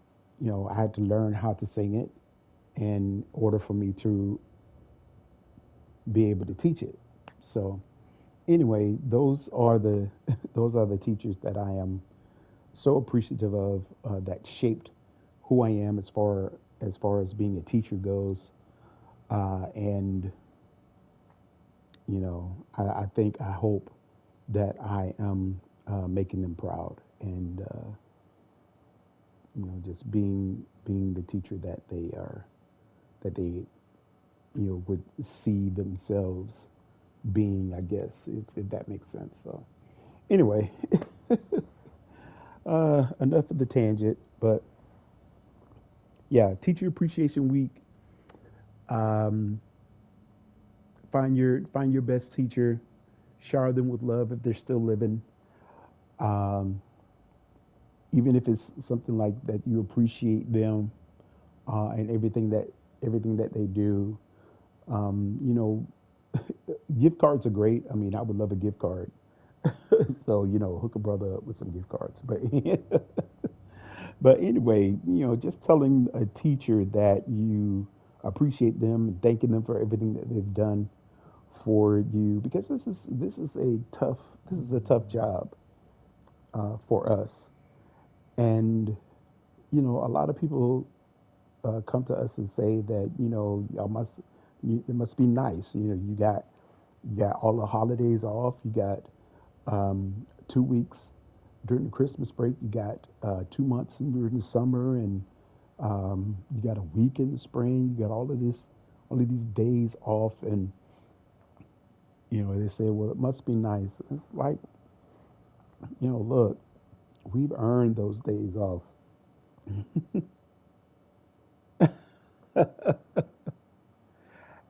I had to learn how to sing it in order for me to be able to teach it. So anyway, those are the those are the teachers that I am so appreciative of that shaped who I am as far as being a teacher goes. And I think I hope that I am making them proud and just being the teacher that they are that they would see themselves being, I guess, if that makes sense. So anyway, enough of the tangent, but yeah, Teacher Appreciation Week. Um, find your best teacher, shower them with love if they're still living. Um, Even if it's something like that, you appreciate them and everything that they do. Um, you know, Gift cards are great. I mean, I would love a gift card. So hook a brother up with some gift cards. But but anyway, just telling a teacher that you appreciate them and thanking them for everything that they've done for you, because this is a tough job for us. And a lot of people come to us and say that it must be nice. You got all the holidays off. You got 2 weeks during the Christmas break. You got 2 months during the summer, and you got a week in the spring. You got all of these days off, and they say, well, it must be nice. It's like, look, we've earned those days off.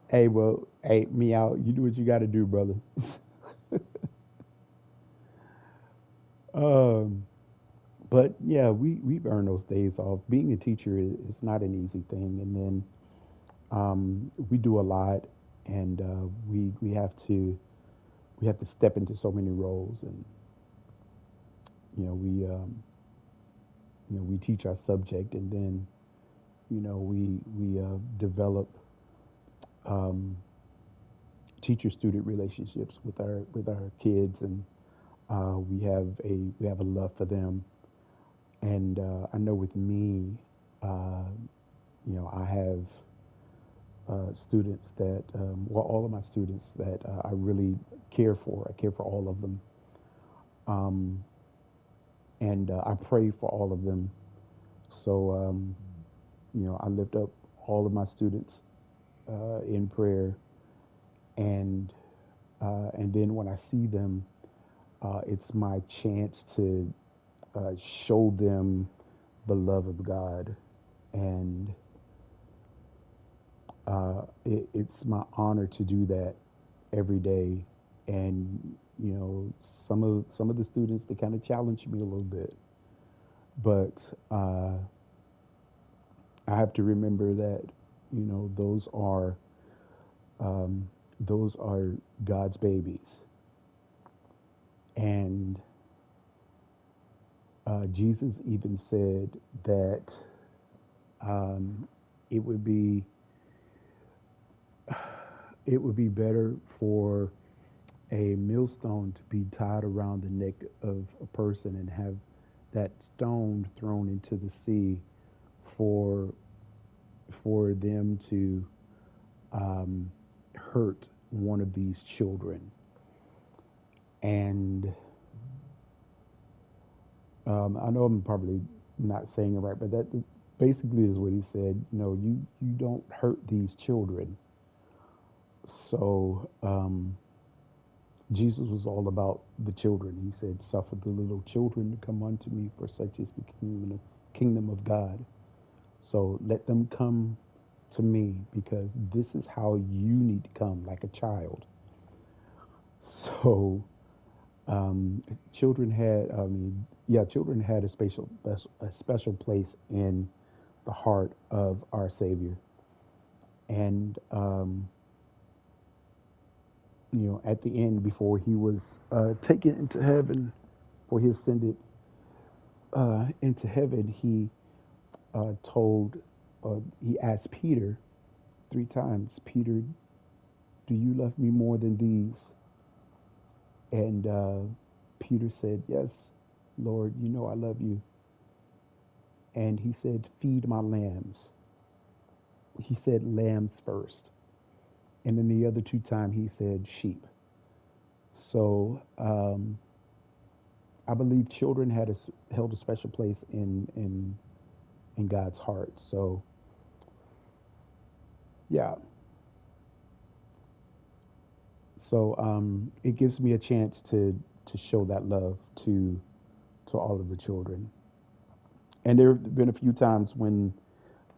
Hey, well, hey, me out. You do what you got to do, brother. Um, but yeah, we've earned those days off. Being a teacher is not an easy thing, and then we do a lot, and we have to step into so many roles, and you know we um, we teach our subject, and then we develop um, teacher-student relationships with our kids, and we have a love for them. And I know with me, uh, I have students that, well, all of my students that I really care for. I care for all of them. Um, and I pray for all of them. So, I lift up all of my students in prayer. And then when I see them, it's my chance to show them the love of God. And it's my honor to do that every day. And some of the students, they kind of challenged me a little bit, but I have to remember that um, those are God's babies, and Jesus even said that um, it would be it would be better for a millstone to be tied around the neck of a person and have that stone thrown into the sea for them to um, hurt one of these children. And I know I'm probably not saying it right, but that basically is what he said. You don't hurt these children. So Jesus was all about the children. He said, "Suffer the little children to come unto me, for such is the kingdom of God." So let them come to me, because this is how you need to come, like a child. So children had, children had a special place in the heart of our Savior, and at the end, before he was taken into heaven, before he ascended into heaven, he asked Peter 3 times, "Peter, do you love me more than these?" And Peter said, "Yes, Lord, you know I love you." And he said, "Feed my lambs." He said lambs first. And then the other 2 times he said sheep. So I believe children held a special place in God's heart. So yeah. So it gives me a chance to show that love to all of the children. And there have been a few times when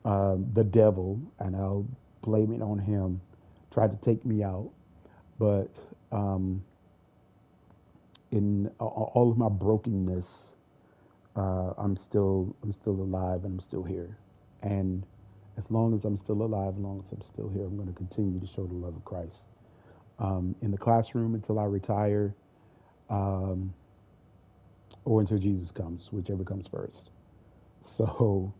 the devil, and I'll blame it on him, tried to take me out. But in all of my brokenness, I'm still alive, and I'm still here. And as long as I'm still alive, as long as I'm still here, I'm going to continue to show the love of Christ in the classroom until I retire, um, or until Jesus comes, whichever comes first. So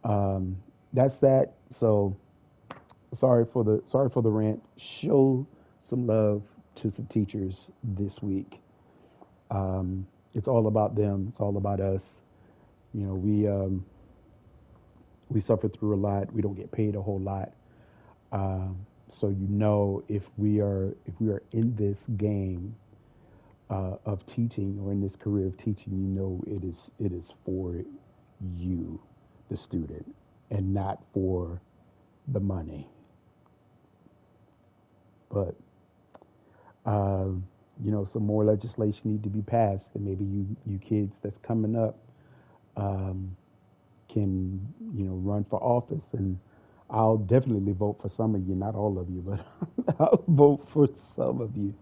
um, that's that. So sorry for the rant. Show some love to some teachers this week. It's all about them. It's all about us. We suffer through a lot. We don't get paid a whole lot. So if we are in this game of teaching, or in this career of teaching, it is for you, the student, and not for the money. But some more legislation need to be passed, and maybe you kids that's coming up um, can run for office, and I'll definitely vote for some of you, not all of you, but I'll vote for some of you.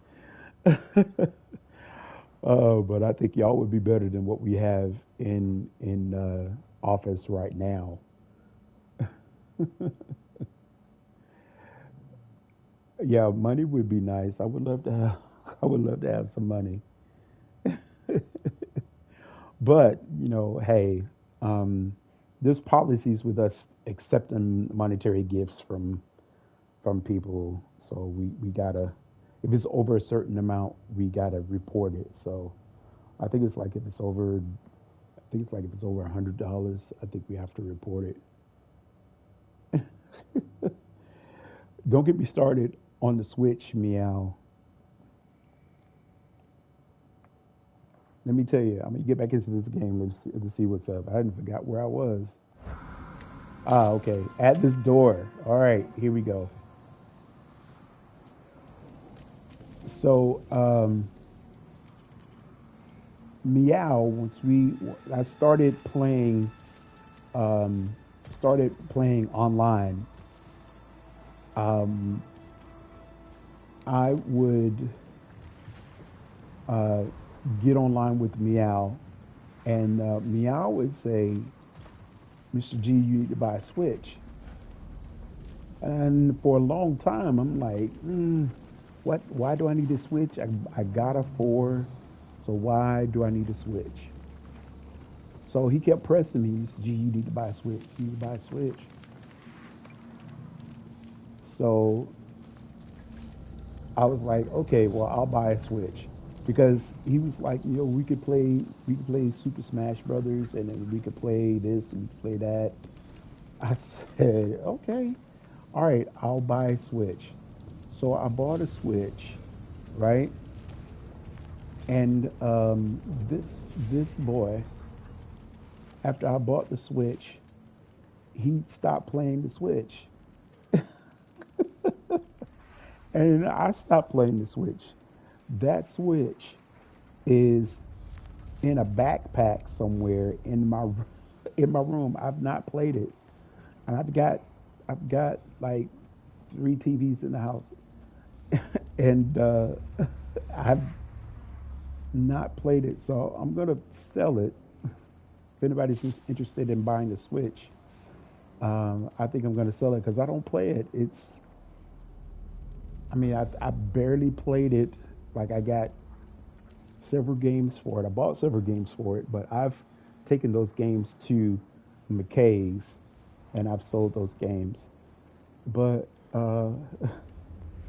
But I think y'all would be better than what we have in office right now. Yeah, money would be nice. I would love to have. I would love to have some money. But hey, um, there's policies with us accepting monetary gifts from people. So we gotta, if it's over a certain amount, we gotta report it. So I think it's like if it's over, I think it's like if it's over $100, I think we have to report it. Don't get me started on the Switch, meow. Let me tell you, I'm gonna get back into this game. Let's see what's up. I hadn't forgot where I was. Ah, okay. At this door. All right, here we go. So, meow. I um, started playing online. Um, I would uh, get online with Meow, and Meow would say, "Mr. G, you need to buy a Switch." And for a long time, I'm like, what? Why do I need a Switch? I got a 4, so why do I need a Switch? So he kept pressing me. He said, "Gee, you need to buy a Switch. You need to buy a Switch." So I was like, okay, well, I'll buy a Switch because he was like, we could play Super Smash Brothers, and then we could play this and we could play that. I said, okay, all right, I'll buy a Switch. So I bought a Switch, right? And this boy, after I bought the Switch, he stopped playing the Switch, and I stopped playing the Switch. That Switch is in a backpack somewhere in my room. I've not played it, and I've got like 3 TVs in the house, and I've not played it. So I'm gonna sell it. If anybody's interested in buying the Switch, I think I'm gonna sell it because I don't play it. I mean, I barely played it. Like I got several games for it. I bought several games for it, but I've taken those games to McKay's and I've sold those games. But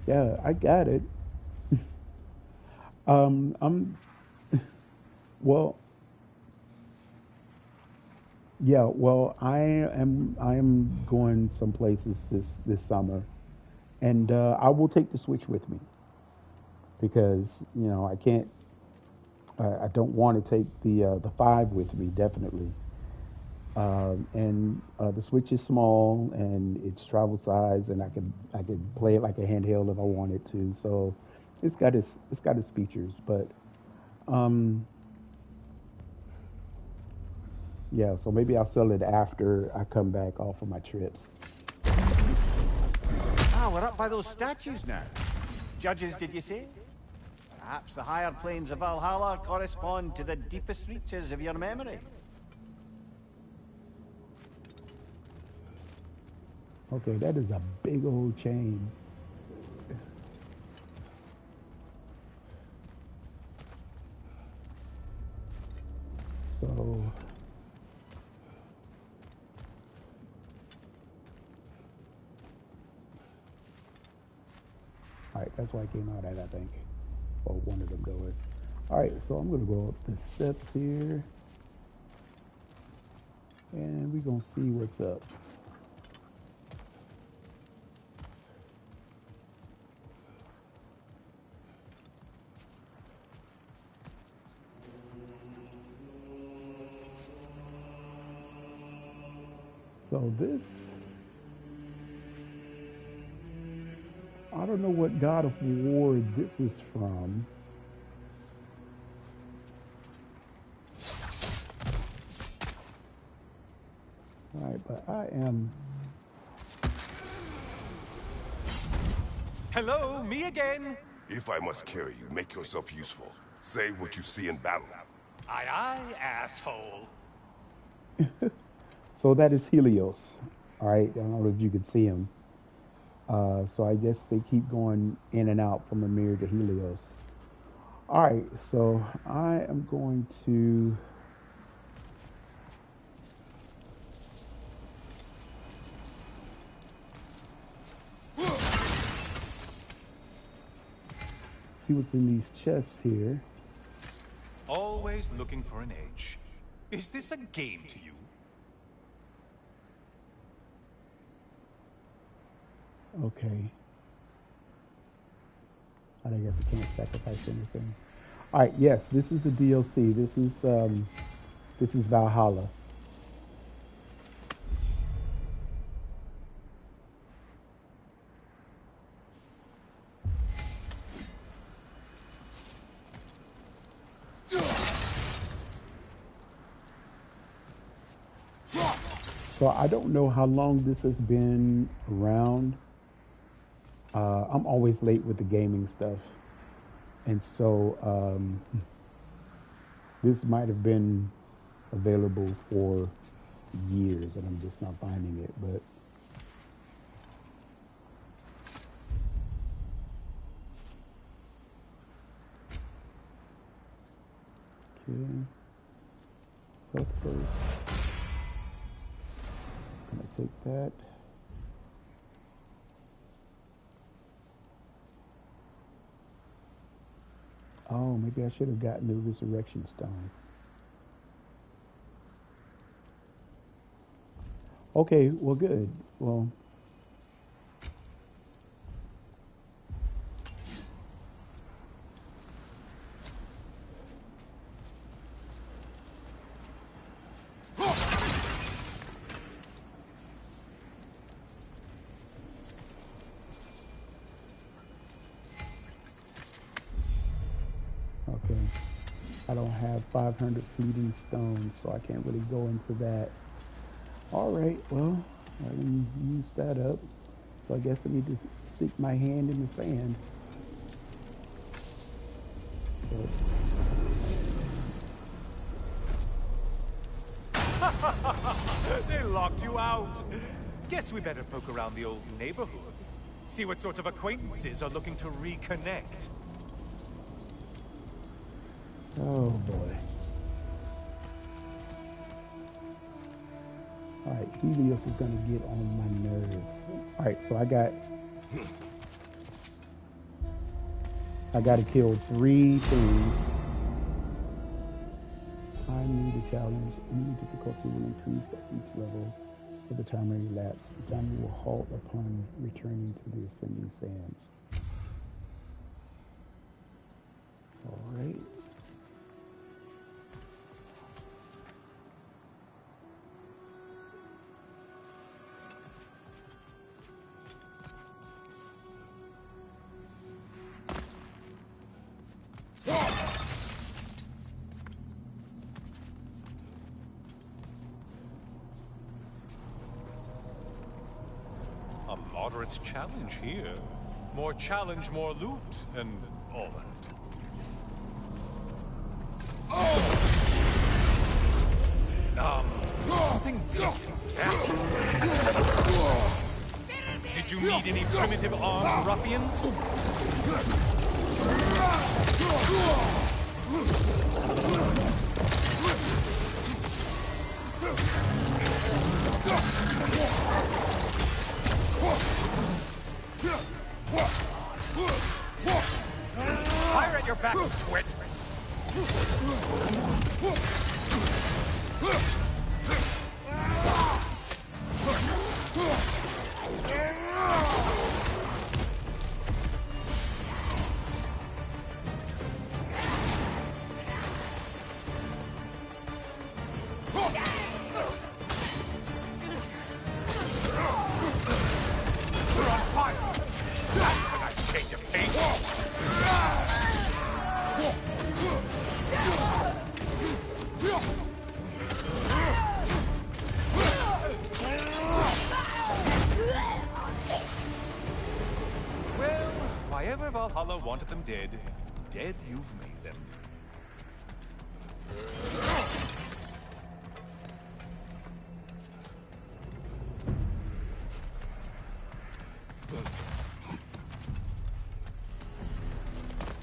yeah, I got it. I'm well, yeah. Well, I am going some places this summer, and I will take the Switch with me because I can't. I don't want to take the 5 with me, definitely. And the Switch is small and it's travel size, and I could play it like a handheld if I wanted to. So it's got its features, but um, yeah. So maybe I'll sell it after I come back off of my trips. Ah, we're up by those statues now. Judges, did you say? Perhaps the higher planes of Valhalla correspond to the deepest reaches of your memory. Okay, that is a big old chain. So all right, that's why I came out at, I think. Or one of them doors. All right, so I'm gonna go up the steps here, and we're gonna see what's up. So this, I don't know what God of War this is from. All right, but I am. Hello, me again. If I must carry you, make yourself useful. Say what you see in battle. Aye, aye, asshole. So that is Helios. All right, I don't know if you can see him. So I guess they keep going in and out from Amir to Helios. All right, so I am going to. See what's in these chests here. Always looking for an edge. Is this a game to you? Okay. I guess I can't sacrifice anything. All right. Yes, this is the DLC. This is Valhalla. So I don't know how long this has been around. I'm always late with the gaming stuff. And so this might have been available for years, and I'm just not finding it. But okay, health first. I'm gonna take that. Oh, maybe I should have gotten the resurrection stone. Okay, well, good. Well, okay. I don't have 500 fleeting stones, so I can't really go into that. All right, well, I can use that up. So I guess I need to stick my hand in the sand. They locked you out. Guess we better poke around the old neighborhood. See what sorts of acquaintances are looking to reconnect. Oh boy. All right, Helios is gonna get on my nerves. All right, so I got to kill 3 things. I need a challenge. Any difficulty will increase at each level for the timer elapsed. The timer will halt upon returning to the ascending sands. All right. A moderate challenge here. More challenge, more loot, and all that. Something Did you need any primitive armed ruffians? Fire at your back, twit! Valhalla wanted them dead. Dead you've made them.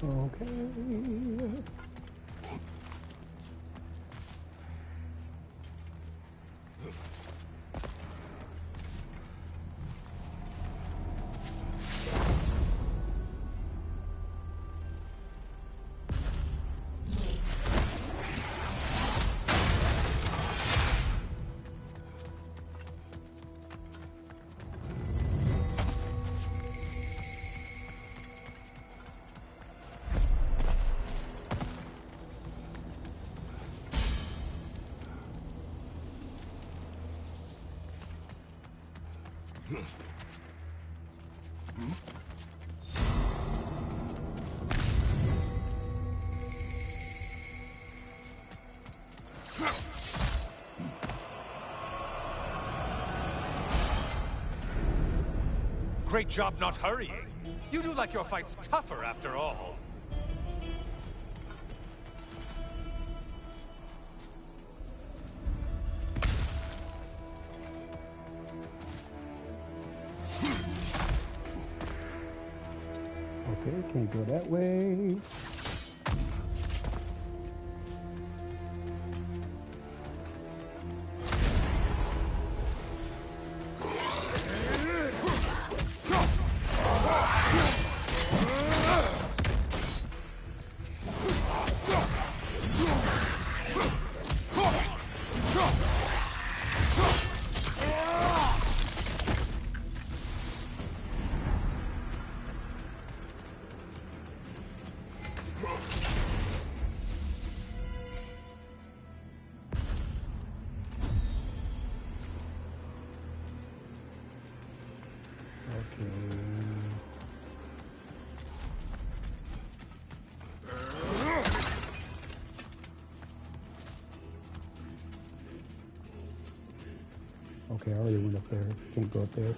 Okay. Great job not hurrying. You do like your fights tougher after all. Okay, can't go that way. Okay, I already went up there. Can't go up there.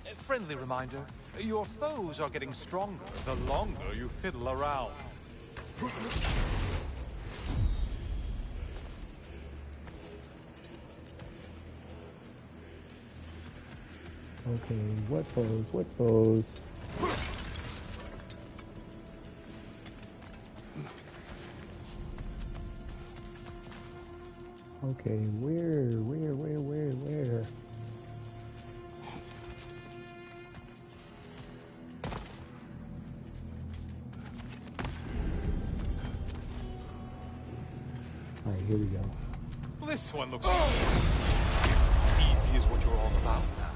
A friendly reminder, your foes are getting stronger the longer you fiddle around. Okay, what foes? What foes? Okay, where? All right, here we go. This one looks easy is what you're all about now.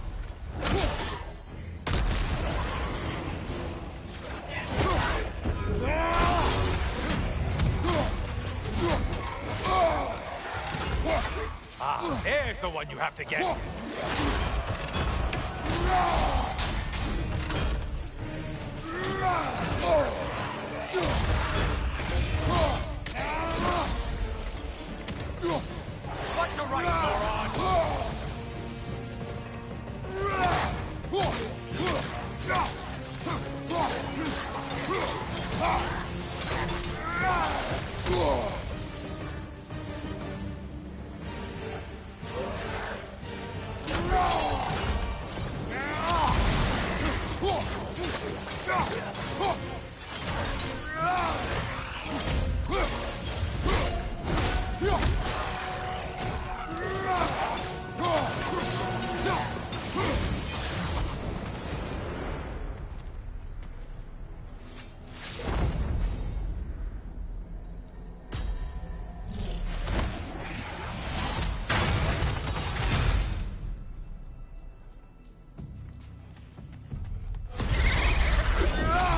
Ah, there's the one you have to get. What's your right, moron?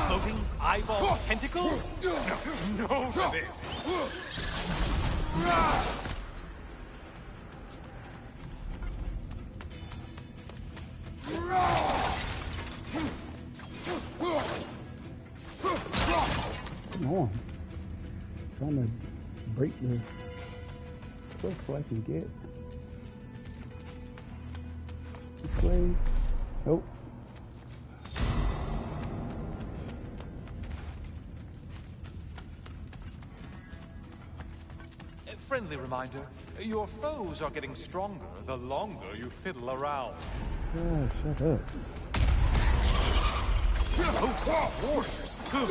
Floating eyeball tentacles? No to this. Come on. Trying to break the stuff so I can get this way. Nope. A friendly reminder, your foes are getting stronger the longer you fiddle around. Ah, shut up. Those warriors, good.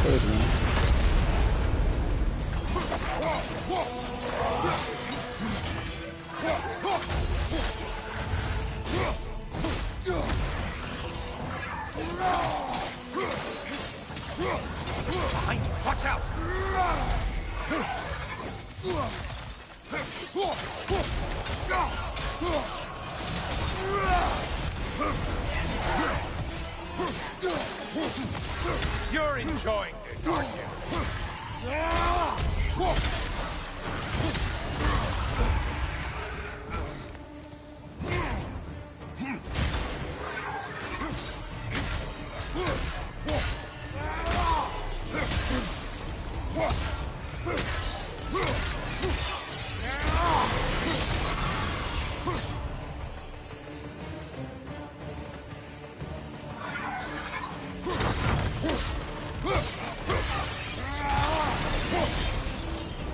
Third one. Behind you, watch out! enjoying this, aren't you?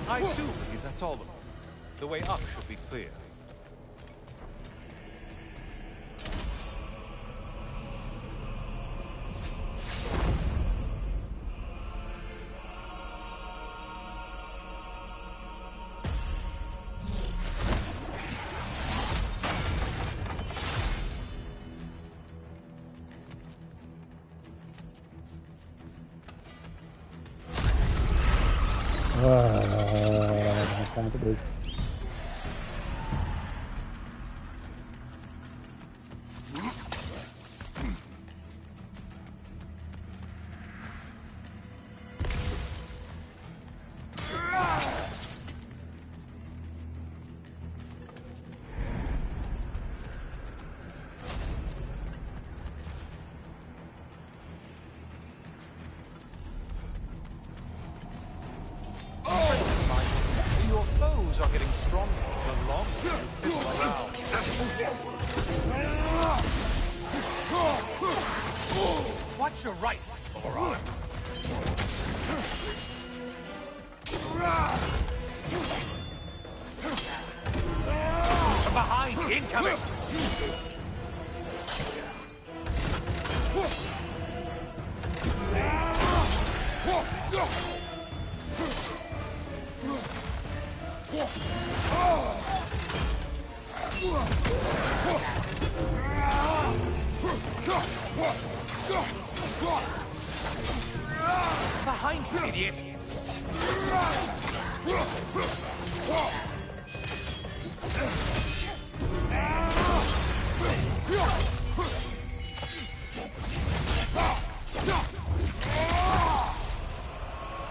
I too believe that's all of them. The way up should be clear. Time for this. Your foes are getting stronger the longer you fiddle around. Watch your right, moron. From behind, incoming! Behind you, idiot!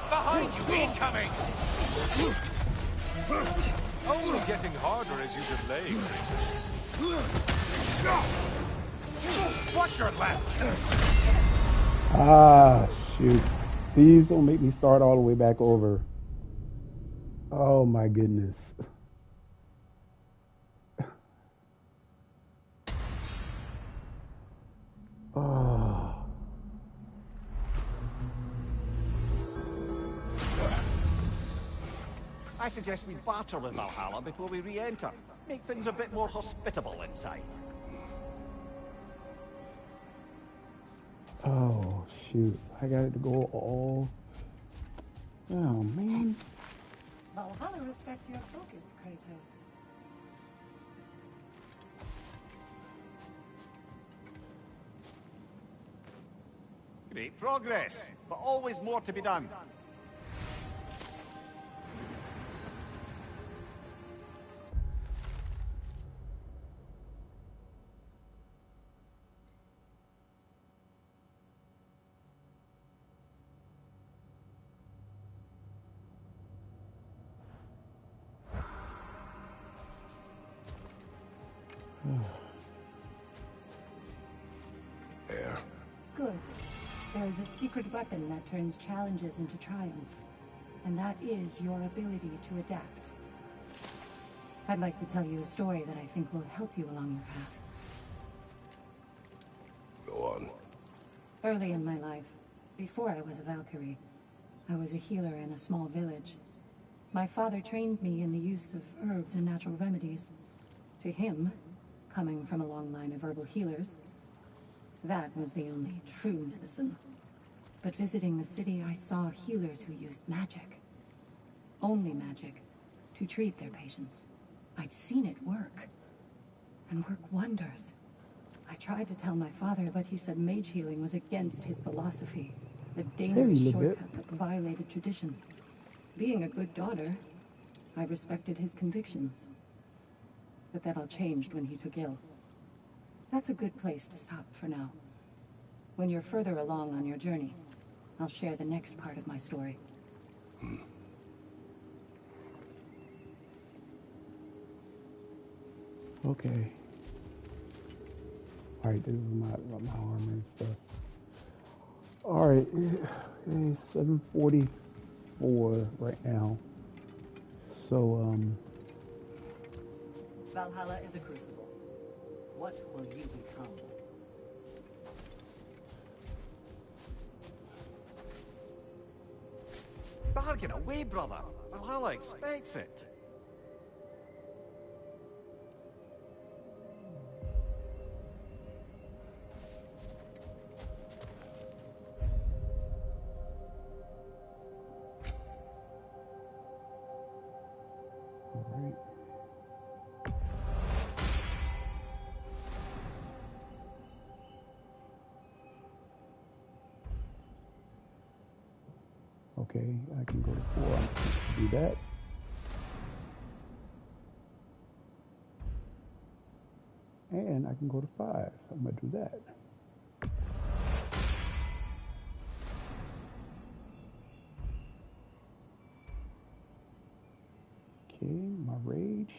Behind you, incoming! Only getting harder as you delay, creatures. Watch your left! Ah, shoot. Please don't make me start all the way back over. Oh my goodness. Oh. I suggest we barter with Valhalla before we re-enter. Make things a bit more hospitable inside. Oh, shoot. I got it to go all... Oh, man. Valhalla respects your focus, Kratos. Great progress, but always more to be done. Air. Good. There is a secret weapon that turns challenges into triumph. And that is your ability to adapt. I'd like to tell you a story that I think will help you along your path. Go on. Early in my life, before I was a Valkyrie, I was a healer in a small village. My father trained me in the use of herbs and natural remedies. To him, coming from a long line of herbal healers, that was the only true medicine. But visiting the city, I saw healers who used magic. Only magic, to treat their patients. I'd seen it work. And work wonders. I tried to tell my father, but he said mage healing was against his philosophy. A dangerous shortcut that violated tradition. Being a good daughter, I respected his convictions. But that all changed when he took ill. That's a good place to stop for now. When you're further along on your journey, I'll share the next part of my story. Okay. Alright, this is my armor and stuff. Alright, it's 7:44 right now. So, Valhalla is a crucible. What will you become? Bargain away, brother. Valhalla expects it. alright. Okay, I can go to 4. I'm going to do that. And I can go to 5. I'm going to do that. Okay, my rage.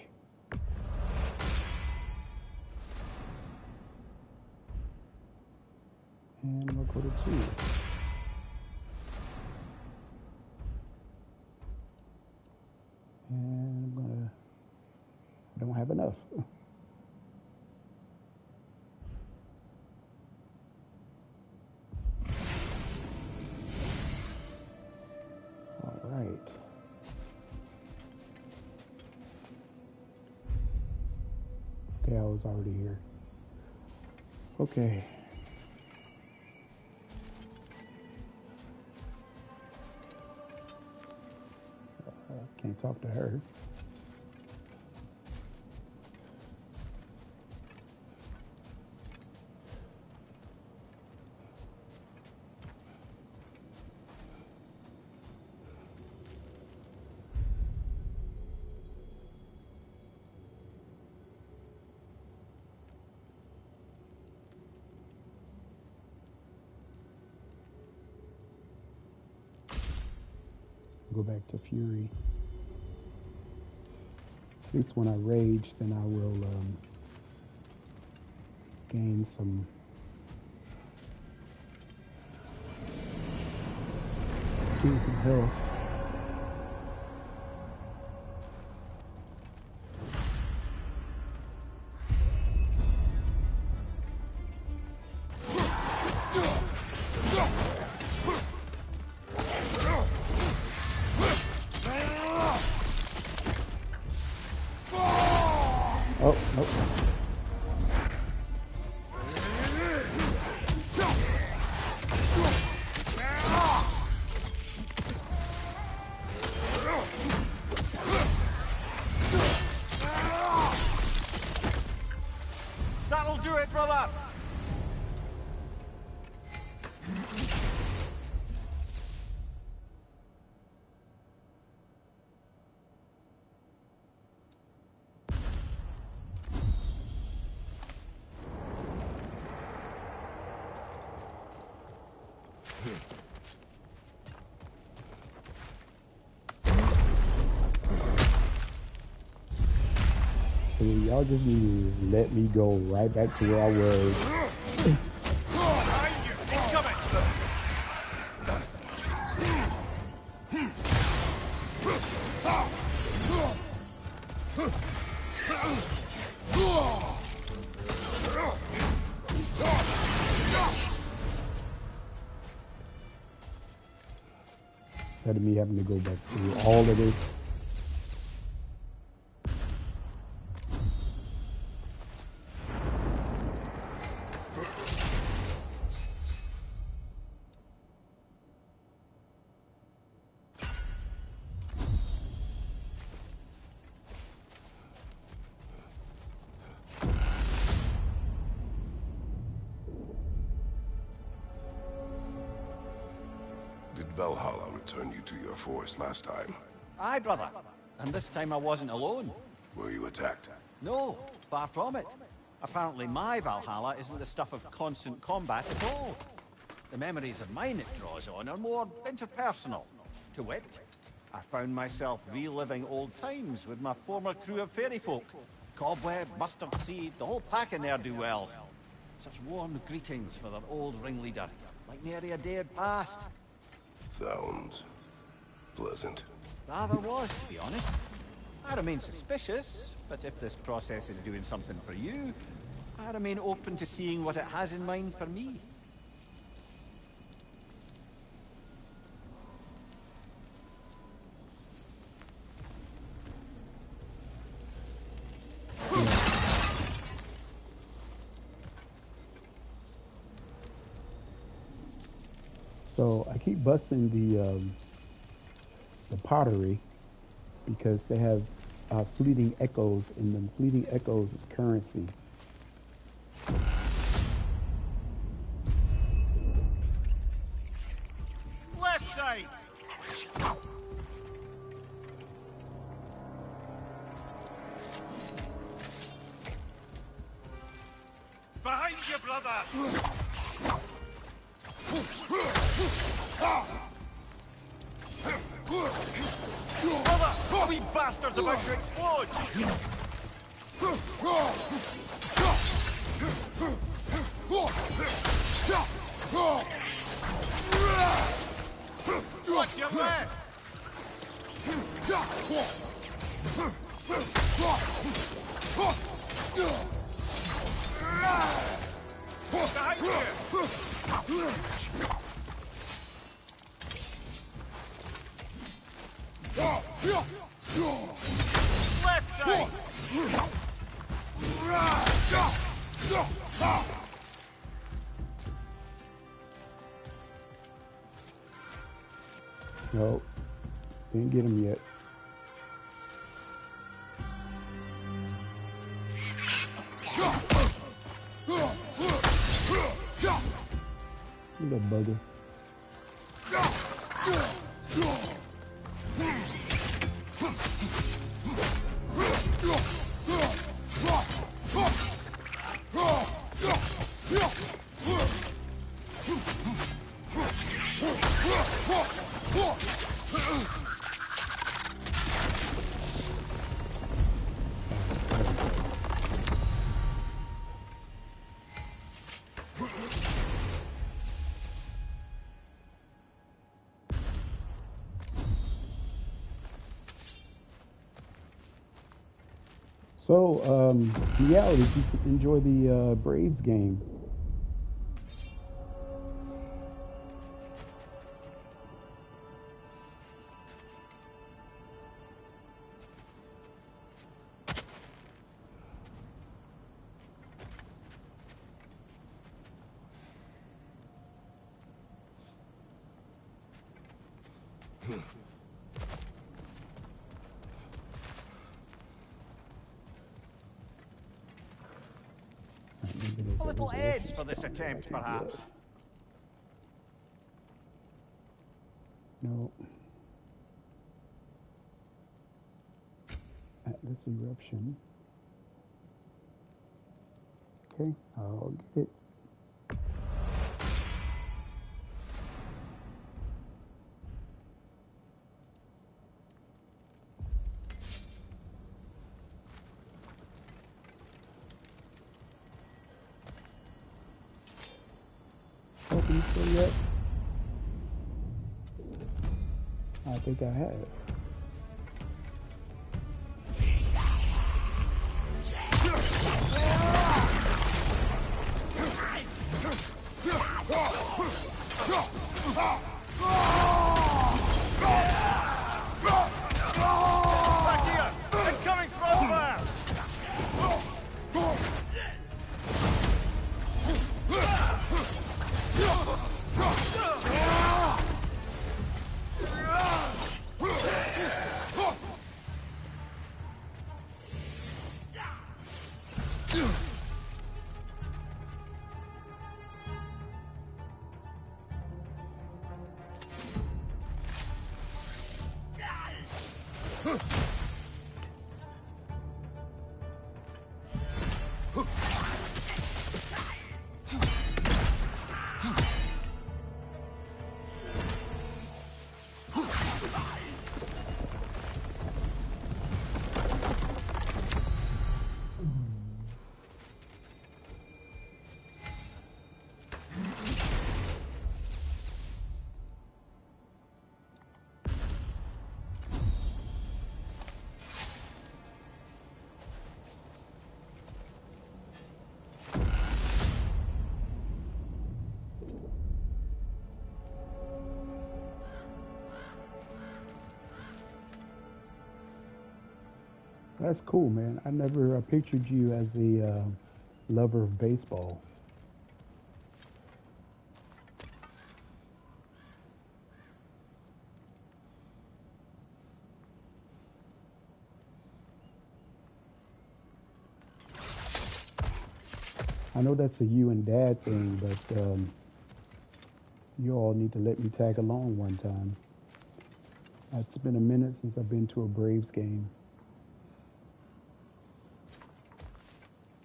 And I'm going to go to 2. And I'm gonna, I don't have enough. All right. Okay, I was already here. Okay. Can't talk to her. Go back to Fury. At least when I rage, then I will gain some health. Oh, nope. That'll do it, brother! So y'all just need to let me go right back to where I was. Instead of me having to go back through all of this. Did Valhalla return you to your forest last time? Aye, brother. And this time I wasn't alone. Were you attacked? No, far from it. Apparently my Valhalla isn't the stuff of constant combat at all. The memories of mine it draws on are more interpersonal. To wit, I found myself reliving old times with my former crew of fairy folk. Cobweb, mustard seed, the whole pack of ne'er-do-wells. Such warm greetings for their old ringleader, like nary a day had passed. Sounds pleasant. Rather was, to be honest. I remain suspicious, but if this process is doing something for you, I remain open to seeing what it has in mind for me. So I keep busting the pottery because they have fleeting echoes, and the fleeting echoes is currency. Left side! Behind you, brother! Brother! We bastards about to explode! Watch your left! Behind you! Left side! No, didn't get him yet. Look at that bugger. So, yeah, did you enjoy the Braves game? A little edge for this attempt, perhaps. No. Atlas eruption. Okay, I'll get it. Open still yet? I think I have. Back here! Incoming from there! That's cool, man. I never pictured you as a lover of baseball. I know that's a you and dad thing, but you all need to let me tag along one time. It's been a minute since I've been to a Braves game.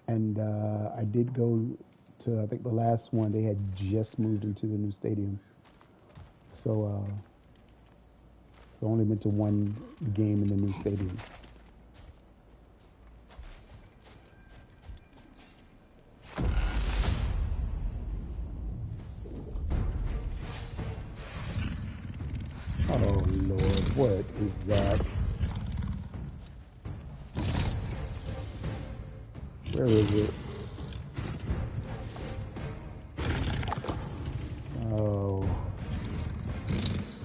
And I did go to, I think the last one, they had just moved into the new stadium. So only been to one game in the new stadium. Oh Lord, what is that? Where is it? Oh,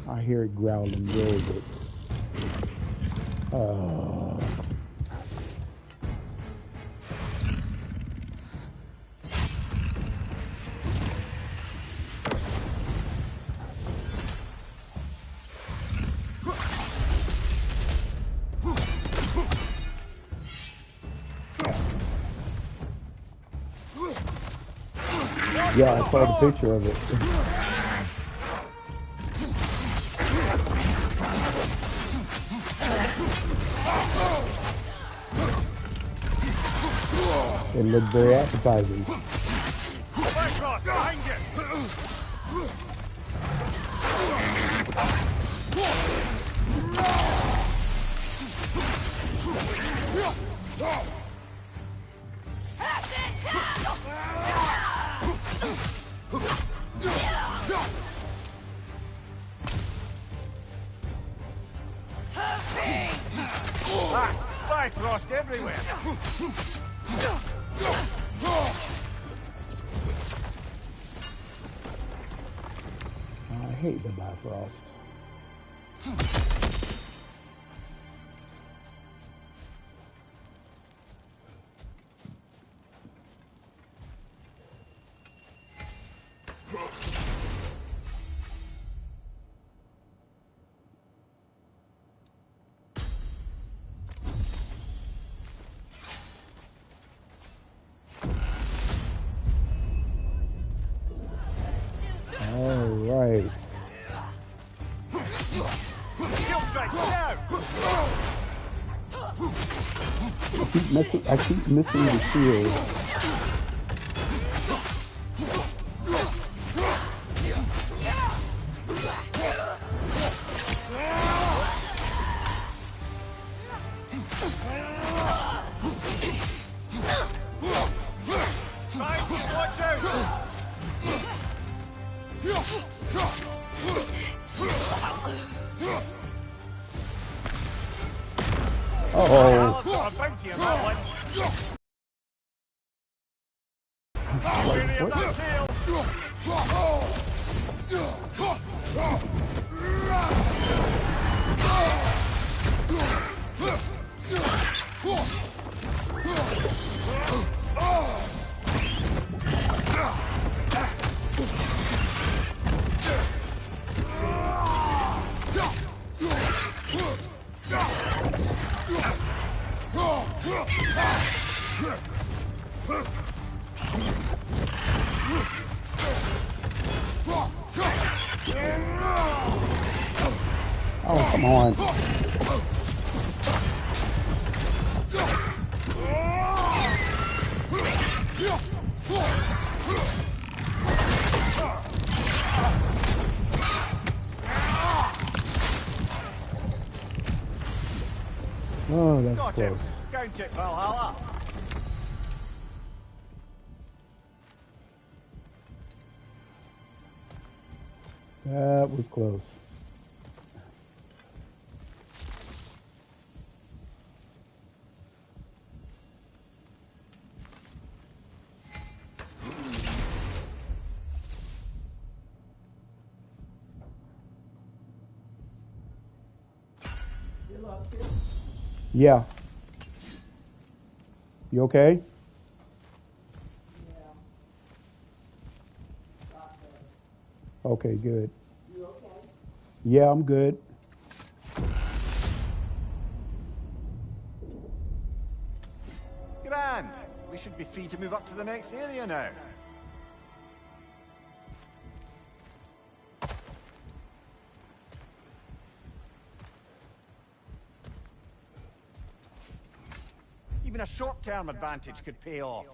I hear it growling. Where is it? Oh. Yeah, I saw the picture of it. It looked very appetizing. Bifrost everywhere. I hate the Bifrost. All right. I keep missing the shield. Oh. Oh, come on. Oh, that's Got close. him. Count it, Valhalla. That was close. Yeah. You okay? Okay, good. You okay? Yeah, I'm good. Grand. We should be free to move up to the next area now. Even a short-term advantage could pay off.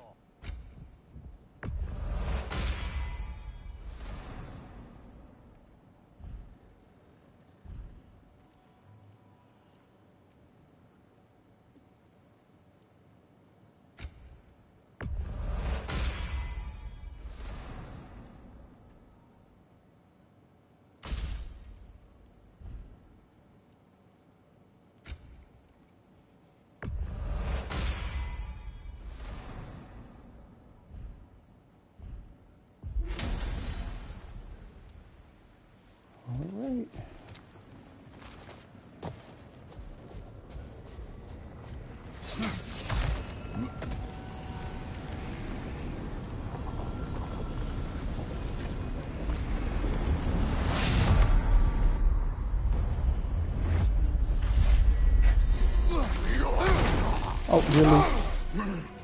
All right. Oh, really?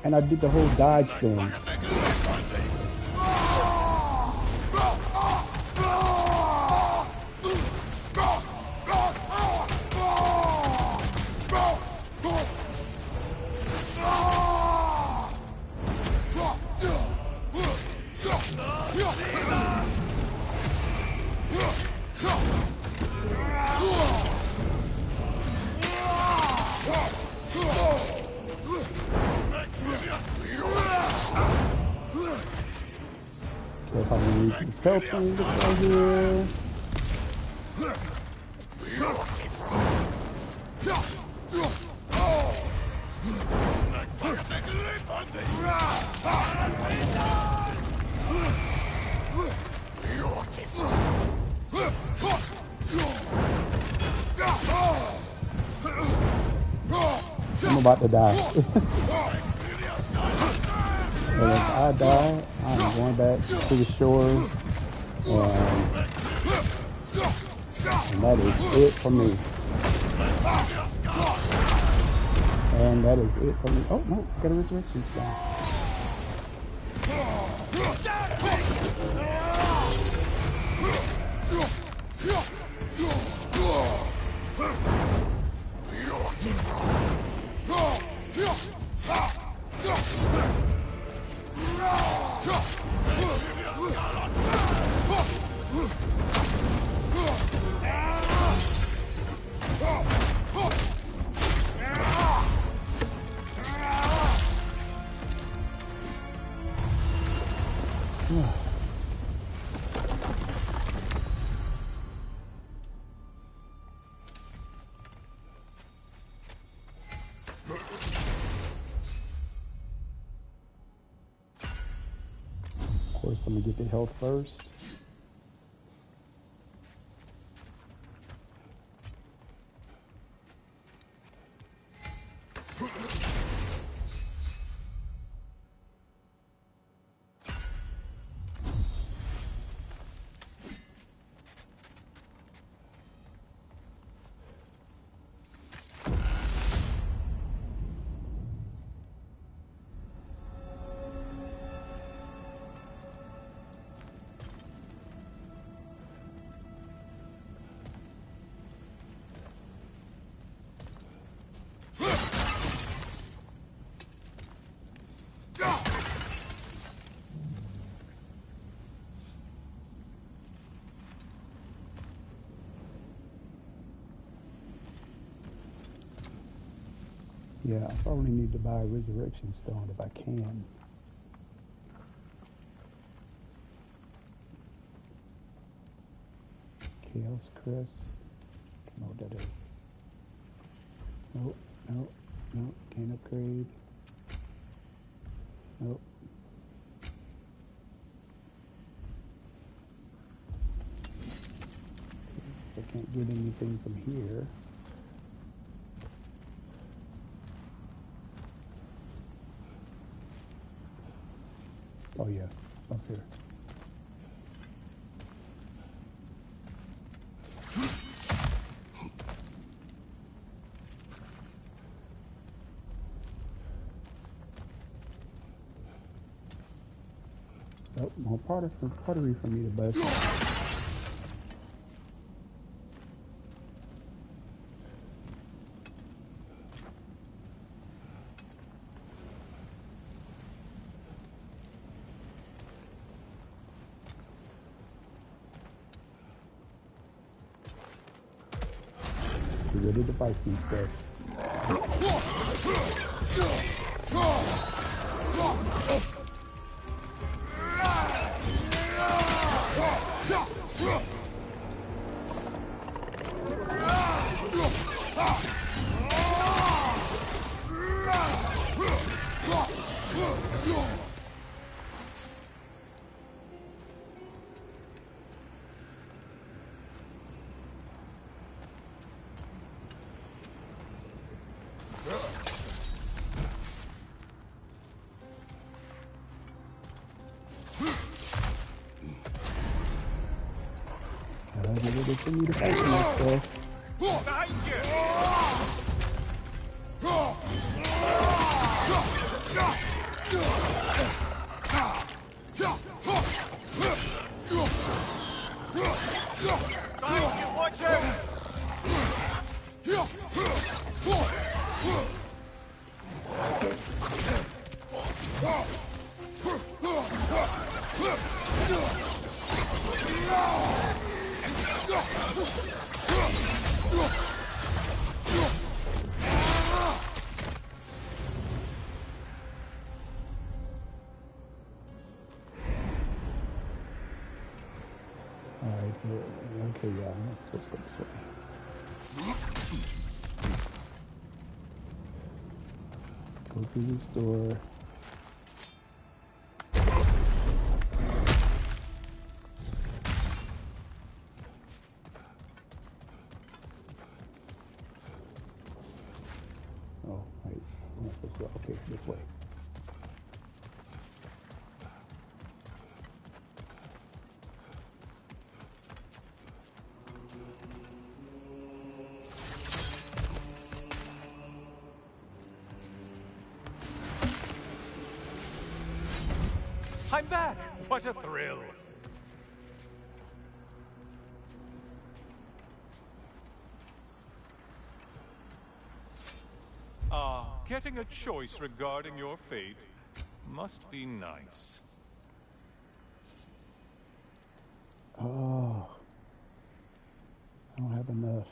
And I did the whole dodge thing. So if I can read these health things right here. I'm about to die. And if I die, I'm going back to the shore, and that is it for me. And that is it for me. Oh, no, got a resurrection stone. Of course, let me get the health first. Yeah, I probably need to buy a resurrection stone if I can. Chaos Crest. I don't know what that is. Nope, nope, nope. Can't upgrade. Nope. I can't get anything from here. Up here. Oh, more pottery for me to bust. Get rid of the bikes and stuff. For me to fight myself. Behind you! Behind you, watch out! Alright, okay, yeah, let's switch this way. Go through this door. Oh, wait, I'm not supposed to go. Okay, this way. I'm back! What a thrill! Getting a choice regarding your fate must be nice. Oh, I don't have enough.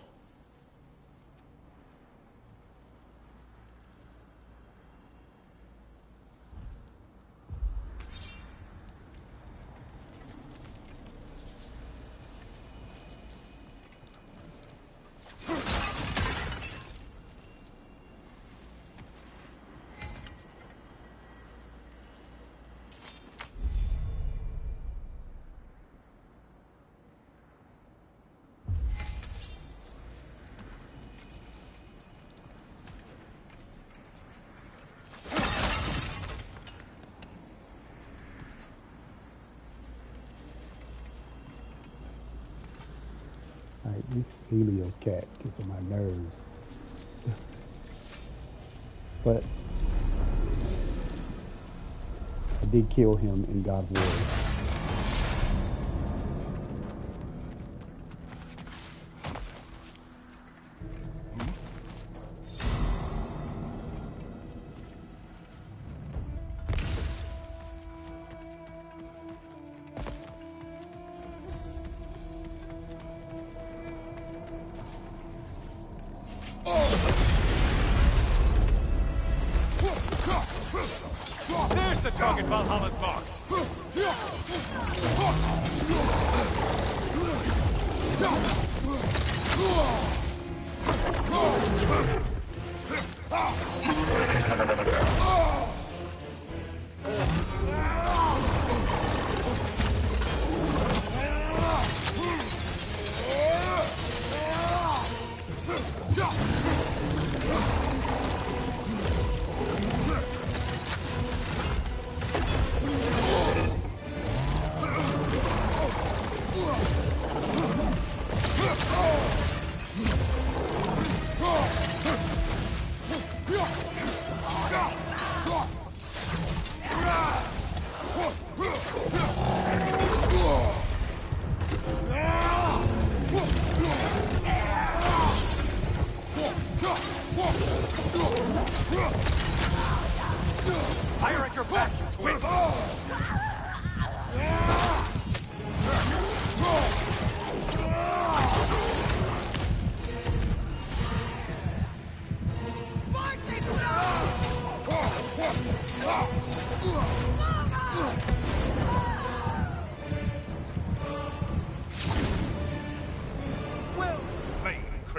Alright, this Helios cat gets on my nerves. But I did kill him in God of War. There's the target Valhalla's mark!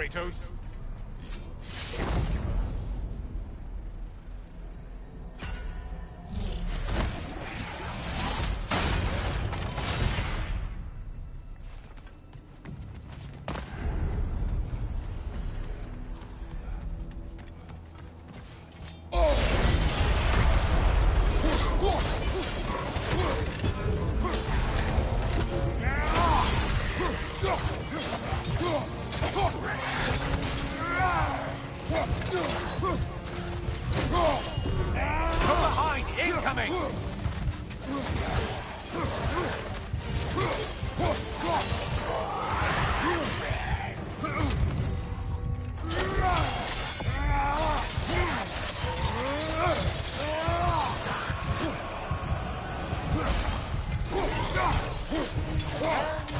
Kratos. From behind, incoming!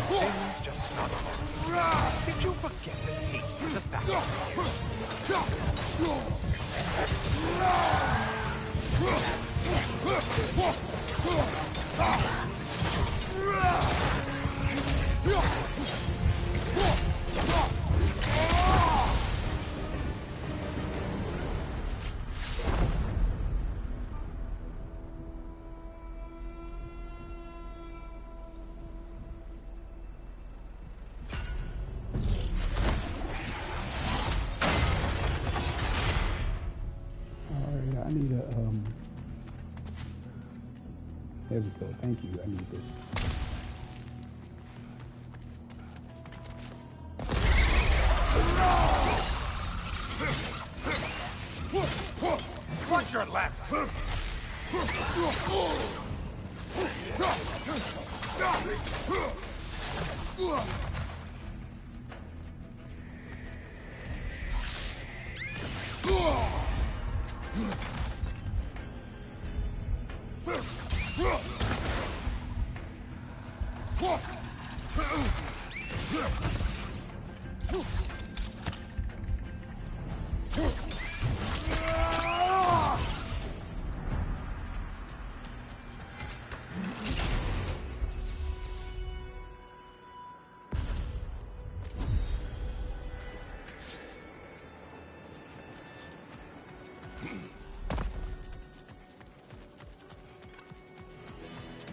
Things just started. Did you forget that pace is a factor? All right, I need a there we go. Thank you. I need this. Watch your left!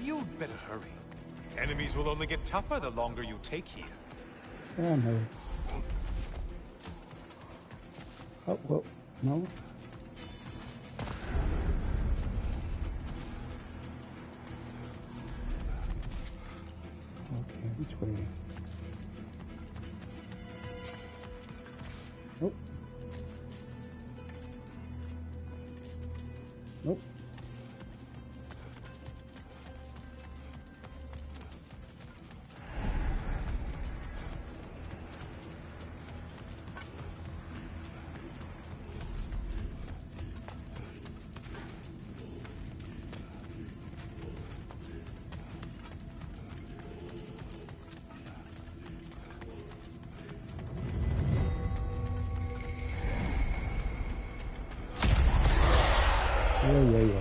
You'd better hurry. Enemies will only get tougher the longer you take here. Yeah, no. Oh, well, no. Okay, which way? Nope. Nope. Yeah.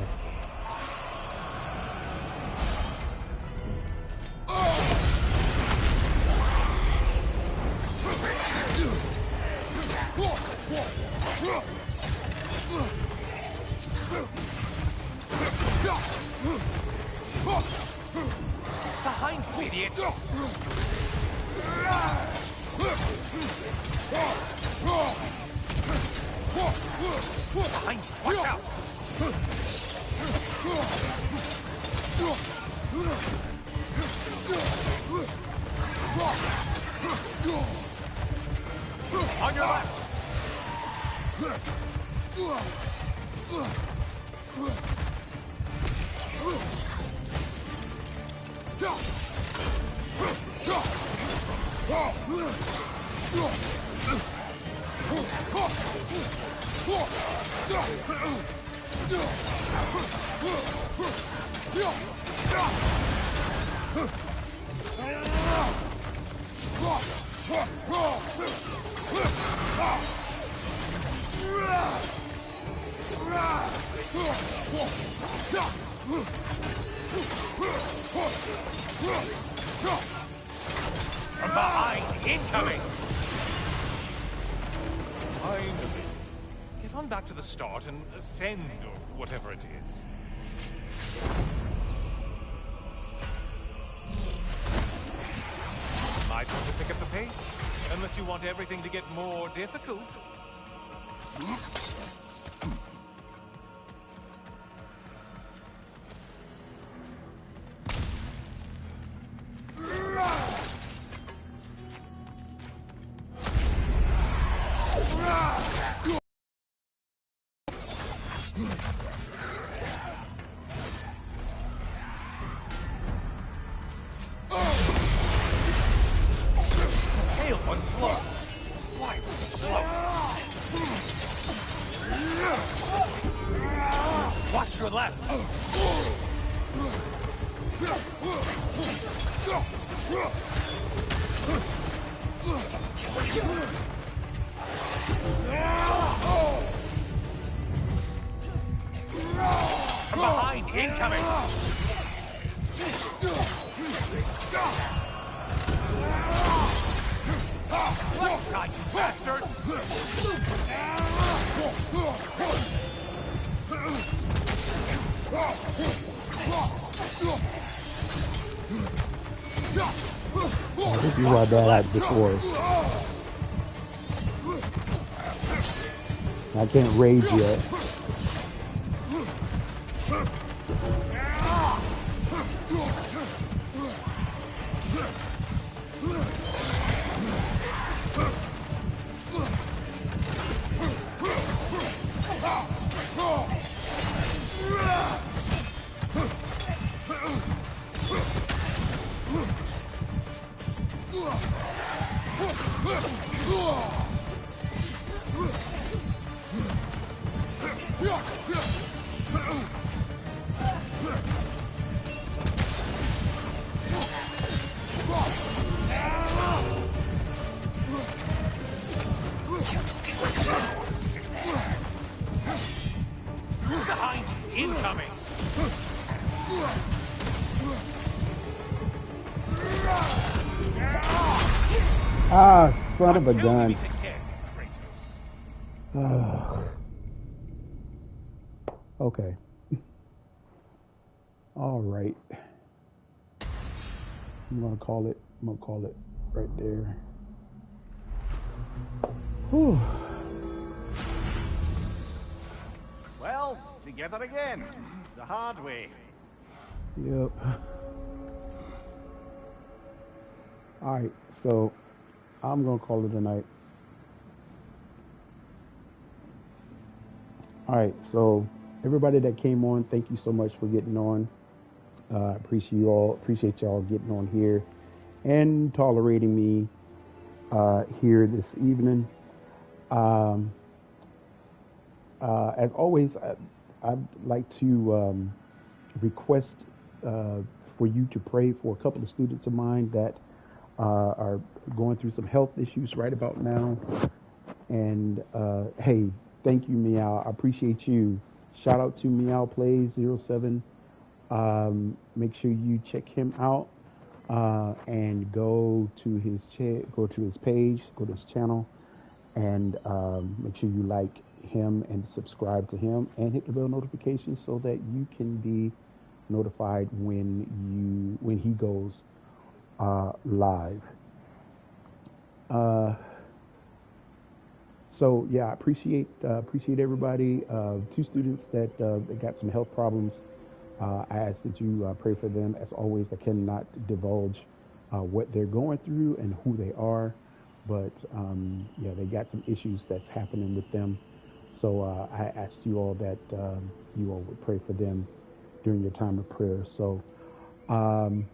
Behind you, idiot! Behind you, watch out! On your left! From behind, incoming! Finally. Get on back to the start and ascend, or whatever it is. Might want to pick up the pace, unless you want everything to get more difficult. Hail one plus. Why is it so slow? Watch your left. From behind, incoming. Left side, you bastard! I think you brought that out before. I can't rage yet. Behind you, incoming. Ah, son of a Until gun. we meet again, Kratos. Ugh. Okay. All right. I'm gonna call it right there. Whew. Well, together again. The hard way. Yep. All right, so I'm gonna call it a night. All right, so everybody that came on, thank you so much for getting on. Appreciate y'all getting on here and tolerating me here this evening. As always, I'd like to request for you to pray for a couple of students of mine that are going through some health issues right about now. And hey, thank you, Meow. I appreciate you. Shout out to Meow Plays 07. Make sure you check him out and go to his page, go to his channel, and make sure you like him and subscribe to him and hit the bell notification so that you can be notified when he goes live. So yeah, I appreciate everybody. Two students that got some health problems. I ask that you pray for them. As always, I cannot divulge what they're going through and who they are, but yeah, they got some issues that's happening with them. So I asked you all that you all would pray for them during your time of prayer. So I'm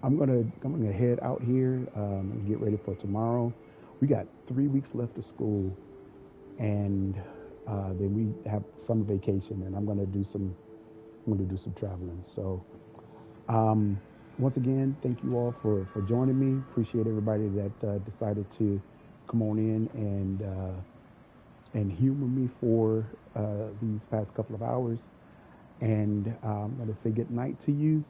gonna head out here and get ready for tomorrow. We got 3 weeks left of school, and then we have summer vacation, and I'm gonna do some traveling. So once again, thank you all for joining me. Appreciate everybody that decided to come on in and humor me for these past couple of hours. And I'm gonna say good night to you.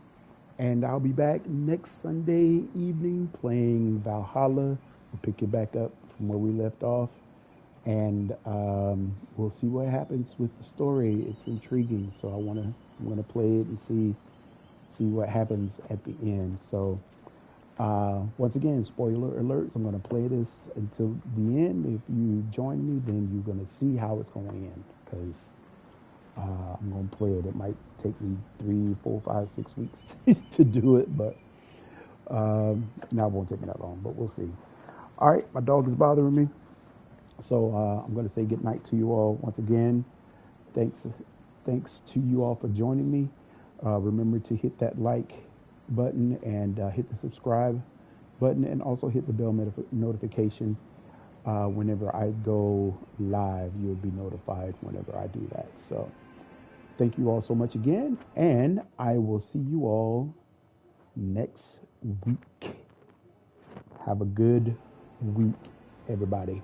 And I'll be back next Sunday evening playing Valhalla. We'll pick it back up from where we left off. and we'll see what happens with the story. It's intriguing, so I'm gonna play it and see what happens at the end. So once again, spoiler alerts. I'm gonna play this until the end. If you join me, then you're gonna see how it's going to end because I'm gonna play it. It might take me 3, 4, 5, 6 weeks to do it, but now it won't take me that long. But we'll see. All right, my dog is bothering me. So I'm going to say good night to you all once again. Thanks to you all for joining me. Remember to hit that like button and hit the subscribe button and also hit the bell notification. Whenever I go live, you'll be notified whenever I do that. So thank you all so much again, and I will see you all next week. Have a good week, everybody.